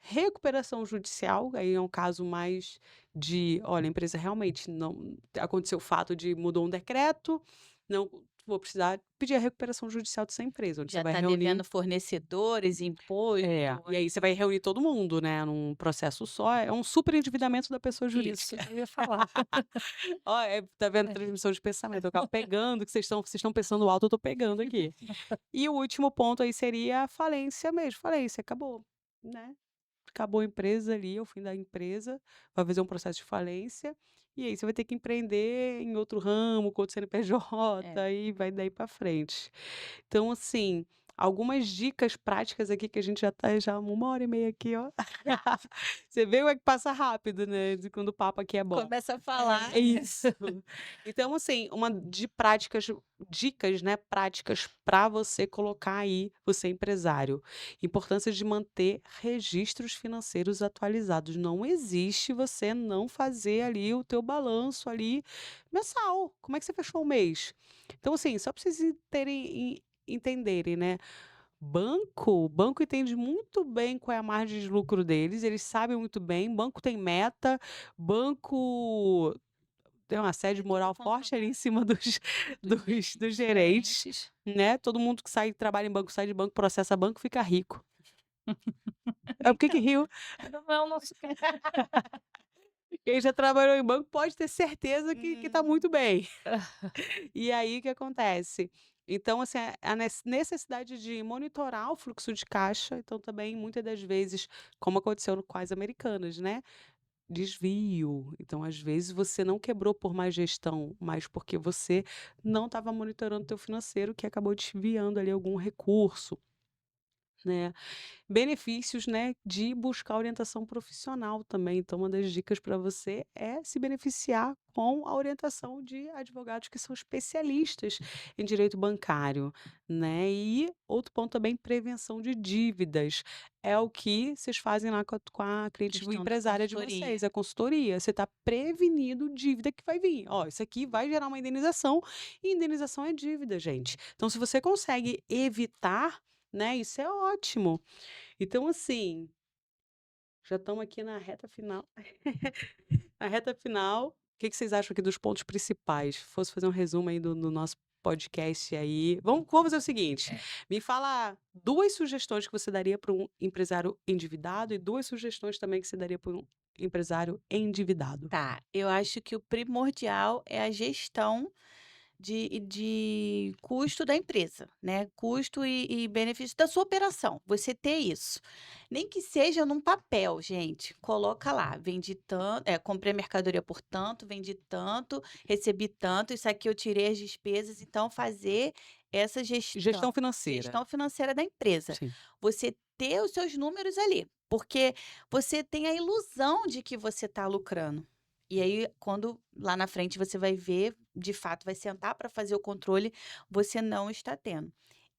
Recuperação judicial, aí é um caso mais de, olha, a empresa realmente não aconteceu o fato de mudou um decreto, não vou precisar pedir a recuperação judicial dessa empresa, onde você Já vai está reunir. devendo fornecedores, imposto. E aí você vai reunir todo mundo, né, num processo só, é um super endividamento da pessoa Isso jurídica. que eu ia falar. Ó, tá vendo? É. Transmissão de pensamento, eu acabo pegando, que vocês estão pensando alto, eu tô pegando aqui. E o último ponto aí seria a falência mesmo, falência, acabou, né. Acabou a empresa ali, é o fim da empresa, vai fazer um processo de falência, e aí você vai ter que empreender em outro ramo, com outro CNPJ, É. e vai daí para frente. Então, assim, algumas dicas práticas aqui que a gente já tá já 1 hora e meia aqui, ó. Você vê como é que passa rápido, né, de quando o papo aqui é bom. Começa a falar. É isso. Então, assim, uma de práticas dicas, né, práticas para você colocar aí, você empresário. Importância de manter registros financeiros atualizados. Não existe você não fazer ali o teu balanço ali mensal. Como é que você fechou o mês? Então, assim, só para vocês entenderem, né? O banco entende muito bem qual é a margem de lucro deles, eles sabem muito bem, banco tem meta, banco tem uma assédio É tudo moral forte ali em controlado. cima dos dos gerentes, né, todo mundo que sai trabalha em banco, sai de banco, processa banco, fica rico. É, por que que Então. riu? Não é o nosso Quem já trabalhou em banco pode ter certeza que tá muito bem. Ah, E aí o que acontece? Então, assim, a necessidade de monitorar o fluxo de caixa, então também muitas das vezes, como aconteceu com as americanas, né, desvio. Então, às vezes, você não quebrou por má gestão, mas porque você não estava monitorando o teu financeiro, que acabou desviando ali algum recurso, né. Benefícios, né, de buscar orientação profissional também. Então, uma das dicas para você é se beneficiar com a orientação de advogados que são especialistas em direito bancário, né. E outro ponto também, prevenção de dívidas. É o que vocês fazem lá com a cliente Questão da empresária de consultoria. vocês, a consultoria. Você está prevenindo dívida que vai vir. "Ó, isso aqui vai gerar uma indenização", e indenização é dívida, gente. Então, se você consegue evitar, né, isso é ótimo. Então, assim, já estamos aqui na reta final. Na reta final, o que que vocês acham aqui dos pontos principais? Fosse fazer um resumo aí do nosso podcast aí. Vamos fazer o seguinte: é. me fala 2 sugestões que você daria para um empresário endividado e 2 sugestões também que você daria para um empresário endividado. Tá, eu acho que o primordial é a gestão de custo da empresa, né, custo e benefício da sua operação, você ter isso. Nem que seja num papel, gente, coloca lá, vendi tanto, comprei a mercadoria por tanto, vendi tanto, recebi tanto, isso aqui eu tirei as despesas, então fazer essa Gestão financeira. gestão financeira da empresa. Sim. Você ter os seus números ali, porque você tem a ilusão de que você está lucrando. E aí, quando lá na frente você vai ver, de fato, vai sentar para fazer o controle, você não está tendo.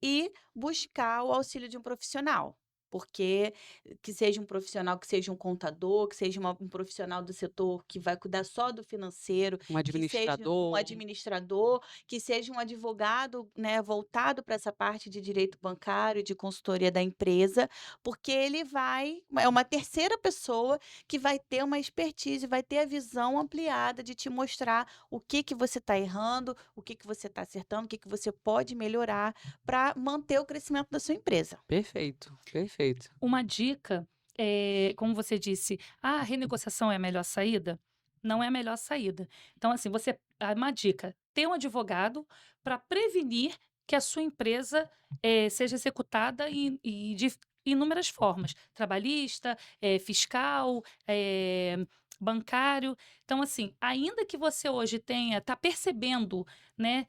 E buscar o auxílio de um profissional, porque que seja um profissional, que seja um contador, que seja um profissional do setor que vai cuidar só do financeiro, Um que seja um administrador. administrador, que seja um advogado, né, voltado para essa parte de direito bancário, de consultoria da empresa, porque ele vai, é uma terceira pessoa que vai ter uma expertise, vai ter a visão ampliada de te mostrar o que você está errando, o que você está acertando, o que você pode melhorar para manter o crescimento da sua empresa. Perfeito, perfeito. Uma dica, como você disse: "Ah, a renegociação é a melhor saída?". Não é a melhor saída. Então, assim, uma dica: ter um advogado para prevenir que a sua empresa, seja executada de inúmeras formas, trabalhista, fiscal, bancário. Então, assim, ainda que você hoje está percebendo, né,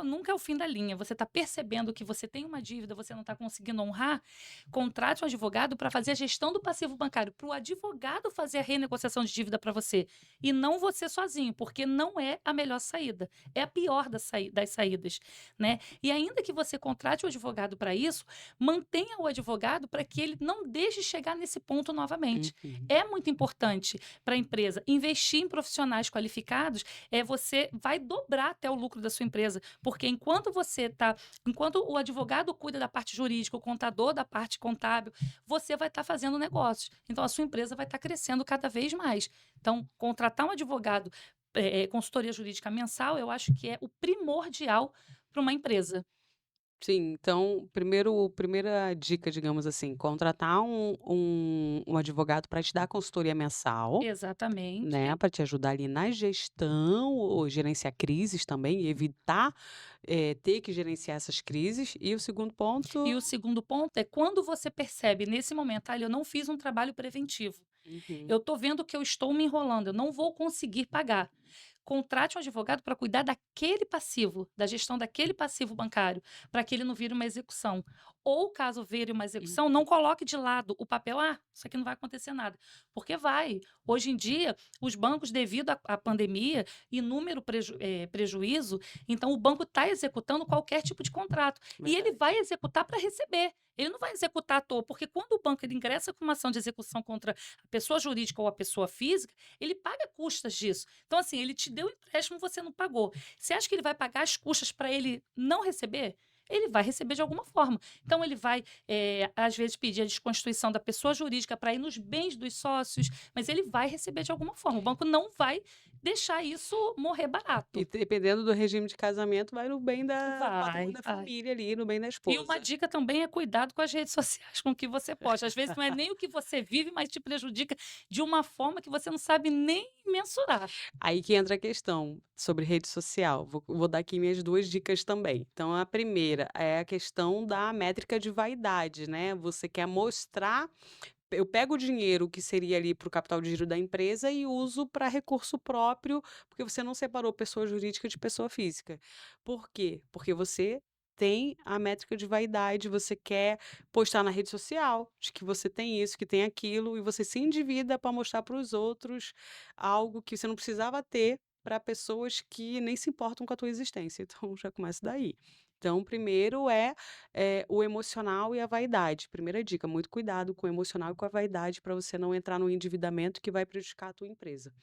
nunca é o fim da linha, você está percebendo que você tem uma dívida, você não está conseguindo honrar, contrate um advogado para fazer a gestão do passivo bancário, para o advogado fazer a renegociação de dívida para você, e não você sozinho, porque não é a melhor saída, é a pior das saídas, né? E ainda que você contrate o advogado para isso, mantenha o advogado para que ele não deixe chegar nesse ponto novamente. Uhum. É muito importante para a empresa. Investir em profissionais qualificados você vai dobrar até o lucro da sua empresa, porque enquanto o advogado cuida da parte jurídica, o contador da parte contábil, você vai estar fazendo negócios. Então a sua empresa vai estar crescendo cada vez mais. Então, contratar um advogado, consultoria jurídica mensal, eu acho que é o primordial para uma empresa. Sim, então, primeira dica, digamos assim, contratar um advogado para te dar consultoria mensal, né, Exatamente. para te ajudar ali na gestão ou gerenciar crises também e evitar, ter que gerenciar essas crises. E o segundo E ponto. o segundo ponto é quando você percebe nesse momento, olha, eu não fiz um trabalho preventivo. Uhum. Eu estou vendo que eu estou me enrolando, eu não vou conseguir pagar. Contrate um advogado para cuidar daquele passivo, da gestão daquele passivo bancário, para que ele não vire uma execução. Ou, caso vire uma execução, não coloque de lado o papel, isso aqui não vai acontecer nada. Porque vai. Hoje em dia, os bancos, devido à pandemia, inúmero prejuízo, então o banco está executando qualquer tipo de contrato. E ele Verdade. vai executar para receber. Ele não vai executar à toa, porque quando o banco ele ingressa com uma ação de execução contra a pessoa jurídica ou a pessoa física, ele paga custas disso. Então, assim, ele te deu o empréstimo, você não pagou. Você acha que ele vai pagar as custas para ele não receber? Ele vai receber de alguma forma. Então, ele vai, às vezes, pedir a desconstituição da pessoa jurídica para ir nos bens dos sócios, mas ele vai receber de alguma forma. O banco não vai deixar isso morrer E barato. dependendo do regime de casamento, vai no bem da patrimônio da Vai. família ali, no bem da E uma esposa. dica também é cuidado com as redes sociais, com o que você posta. Às vezes não é nem o que você vive, mas te prejudica de uma forma que você não sabe nem mensurar. Aí que entra a questão sobre rede social. Vou dar aqui minhas 2 dicas também. Então, a primeira é a questão da métrica de vaidade, né. Você quer mostrar eu pego o dinheiro que seria ali para o capital de giro da empresa e uso para recurso próprio, porque você não separou pessoa jurídica de pessoa física. Por quê? Porque você tem a métrica de vaidade, você quer postar na rede social de que você tem isso, que tem aquilo, e você se endivida para mostrar para os outros algo que você não precisava ter para pessoas que nem se importam com a tua existência. Então já começa daí. Então, primeiro o emocional e a vaidade. Primeira dica, muito cuidado com o emocional e com a vaidade para você não entrar no endividamento que vai prejudicar a tua empresa.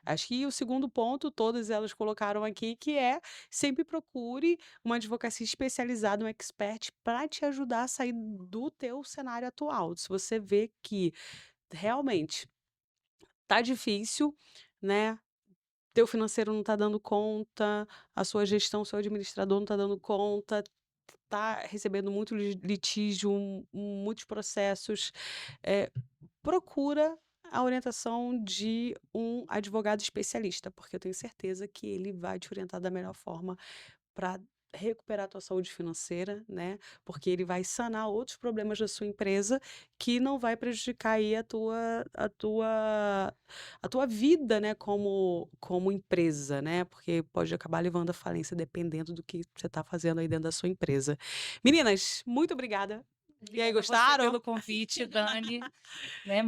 Acho que o segundo ponto, todas elas colocaram aqui, que é sempre procure uma advocacia especializada, um expert, para te ajudar a sair do teu cenário atual. Se você vê que realmente tá difícil, né? Teu financeiro não tá dando conta, a sua gestão, seu administrador não tá dando conta, tá recebendo muito litígio, muitos processos, eh, procura a orientação de um advogado especialista, porque eu tenho certeza que ele vai te orientar da melhor forma para recuperar a tua saúde financeira, né, porque ele vai sanar outros problemas da sua empresa que não vai prejudicar aí a tua vida, né, como empresa, né, porque pode acabar levando à falência dependendo do que você está fazendo aí dentro da sua empresa. Meninas, muito obrigada. E aí, Obrigada a você gostaram? pelo convite, Dani. Né,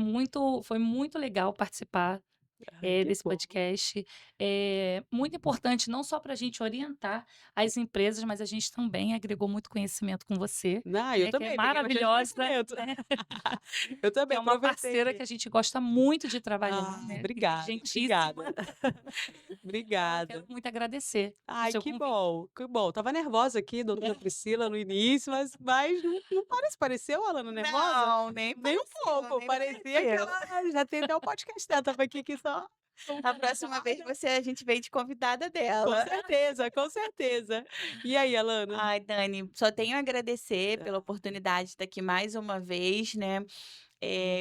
foi muito legal participar Ai, que desse bom. podcast. É muito importante não só para a gente orientar as empresas, mas a gente também agregou muito conhecimento com você, Não, eu né, que é também peguei bastante maravilhosa, conhecimento. né, Eu que também é uma aproveitei parceira aqui. que a gente gosta muito de trabalhar, Ah, né, obrigada, gentíssima. obrigada. Então eu quero Obrigada. muito agradecer o Ai, seu que convite. bom, que bom. Estava nervosa aqui, doutora Priscila, no início, mas não parece pareceu, Alana, nervosa? Não, nem Nem um pareceu, pouco, nem parecia que pareceu. ela já tem até o podcast dela, estava aqui só A próxima vez a gente vem de convidada com dela. certeza, com certeza. E aí, Alana? Ai, Dani, só tenho a agradecer pela Ah, oportunidade de estar aqui mais uma vez, né.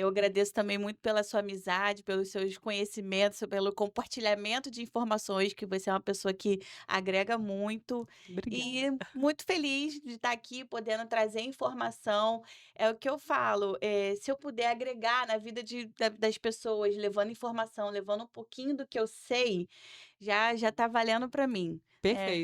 Eu agradeço também muito pela sua amizade, pelos seus conhecimentos, pelo compartilhamento de informações, que você é uma pessoa que agrega muito. obrigada. E muito feliz de estar aqui podendo trazer informação. É o que eu falo, se eu puder agregar na vida das pessoas, levando informação, levando um pouquinho do que eu sei, já tá valendo para mim.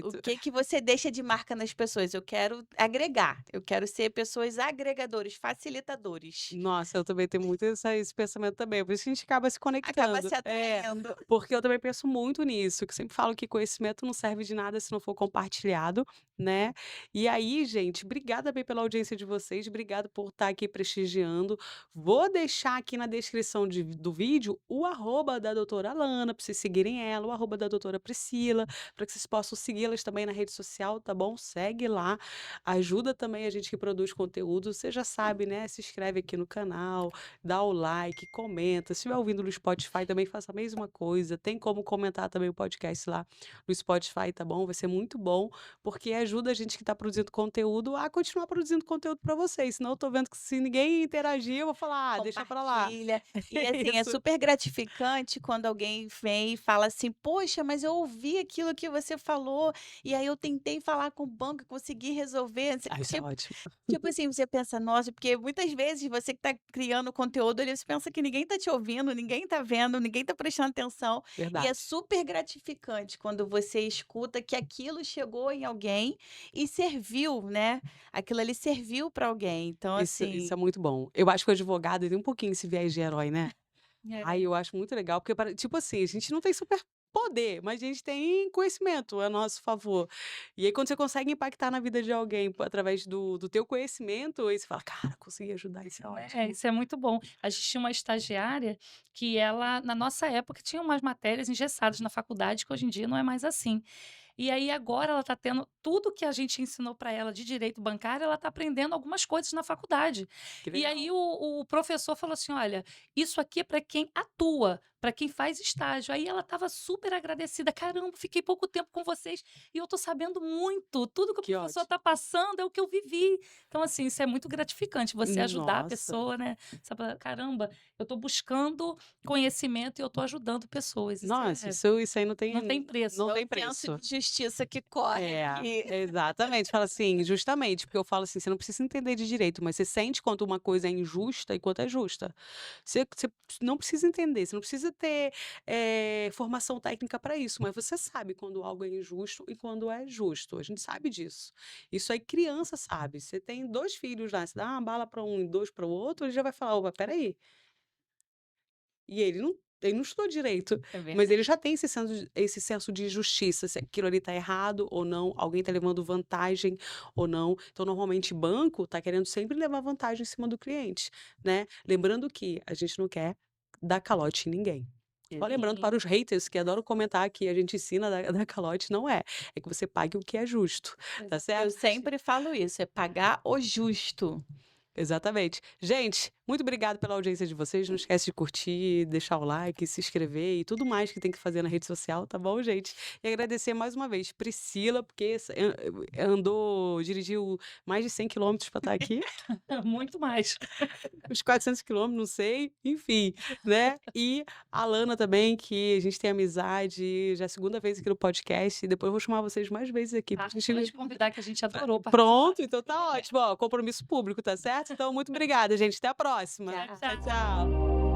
O Perfeito. que você deixa de marca nas pessoas? Eu quero agregar, eu quero ser pessoas agregadores, facilitadores. Nossa, eu também tenho muito esse pensamento também, por isso que a gente acaba se Acaba conectando. se atraindo. Porque eu também penso muito nisso, que eu sempre falo que conhecimento não serve de nada se não for compartilhado, né. E aí, gente, obrigada bem pela audiência de vocês, obrigada por estar aqui prestigiando. Vou deixar aqui na descrição do vídeo o arroba da doutora Alana, para vocês seguirem ela, o arroba da doutora Priscila, para que vocês possam segui-las também na rede social, tá bom? Segue lá, ajuda também a gente que produz conteúdo, você já sabe, né, se inscreve aqui no canal, dá o like, comenta, se estiver ouvindo no Spotify também faça a mesma coisa, tem como comentar também o podcast lá no Spotify, tá bom? Vai ser muito bom, porque ajuda a gente que está produzindo conteúdo a continuar produzindo conteúdo para vocês, senão eu tô vendo que se ninguém interagir eu vou falar: "Ah, deixa pra lá". Compartilha. E É assim, é isso. super gratificante quando alguém vem e fala assim: "Poxa, mas eu ouvi aquilo que você falou, e aí eu tentei falar com o banco e consegui resolver", Ah, isso é porque, ótimo. tipo assim, você pensa: "Nossa", porque muitas vezes você que tá criando conteúdo ali, você pensa que ninguém tá te ouvindo, ninguém tá vendo, ninguém tá prestando atenção, e é Verdade. super gratificante quando você escuta que aquilo chegou em alguém e serviu, né, aquilo ali serviu para alguém. Então Isso assim, é muito bom. Eu acho que o advogado tem um pouquinho esse viés de herói, né. É. Ai, eu acho muito legal, porque tipo assim, a gente não tem superpoder, mas a gente tem conhecimento a nosso favor. E aí quando você consegue impactar na vida de alguém através do teu conhecimento, aí você fala: "Cara, consegui ajudar, isso é ótimo". Isso é muito bom. A gente tinha uma estagiária que ela, na nossa época, tinha umas matérias engessadas na faculdade, que hoje em dia não é mais assim. E aí agora ela está tendo tudo que a gente ensinou para ela de direito bancário, ela está aprendendo algumas coisas na faculdade. Que E legal. aí o professor falou assim: olha, isso aqui é para quem atua, para quem faz estágio. Aí ela estava super agradecida. Caramba, fiquei pouco tempo com vocês e eu estou sabendo muito. Tudo que o Que professor ótimo. está passando é o que eu vivi. Então, assim, isso é muito gratificante, você ajudar a Nossa. pessoa, né? Você fala, caramba, eu estou buscando conhecimento e eu estou ajudando pessoas. Nossa, isso aí Não tem preço. não é o tem senso preço. de justiça que corre É, aqui. exatamente. Fala assim, justamente, porque eu falo assim, você não precisa entender de direito, mas você sente quando uma coisa é injusta e quanto é justa. Você não precisa entender, você não precisa ter formação técnica para isso, mas você sabe quando algo é injusto e quando é justo. A gente sabe disso. Isso aí criança sabe. Você tem 2 filhos lá, você dá uma bala para um e 2 para o outro, ele já vai falar: "Opa, espera aí". E ele não estudou direito, É mas verdade. ele já tem esse senso de justiça, se aquilo ali está errado ou não, alguém está levando vantagem ou não. Então, normalmente, banco está querendo sempre levar vantagem em cima do cliente, né. Lembrando que a gente não quer dar calote em ninguém. Só lembrando Sim. para os haters que adoram comentar que a gente ensina a dar calote, não é. É que você pague o que é justo, tá Eu certo? sempre falo isso, é pagar o justo. Exatamente. Gente, muito obrigado pela audiência de vocês. Não esquece de curtir, deixar o like, se inscrever e tudo mais que tem que fazer na rede social, tá bom, gente? E agradecer mais uma vez Priscila, porque dirigiu mais de 100 quilômetros para estar aqui, Muito mais. uns 400 quilômetros, não sei, enfim, né? E a Lana também, que a gente tem amizade, já é a segunda vez aqui no podcast, e depois eu vou chamar vocês mais vezes aqui pra Ah, gente. pode convidar que a gente adorou participar. Pronto, então tá ótimo. Ó, compromisso público, tá certo? Então, muito obrigada, gente. Até a próxima. Tchau. Tchau, tchau.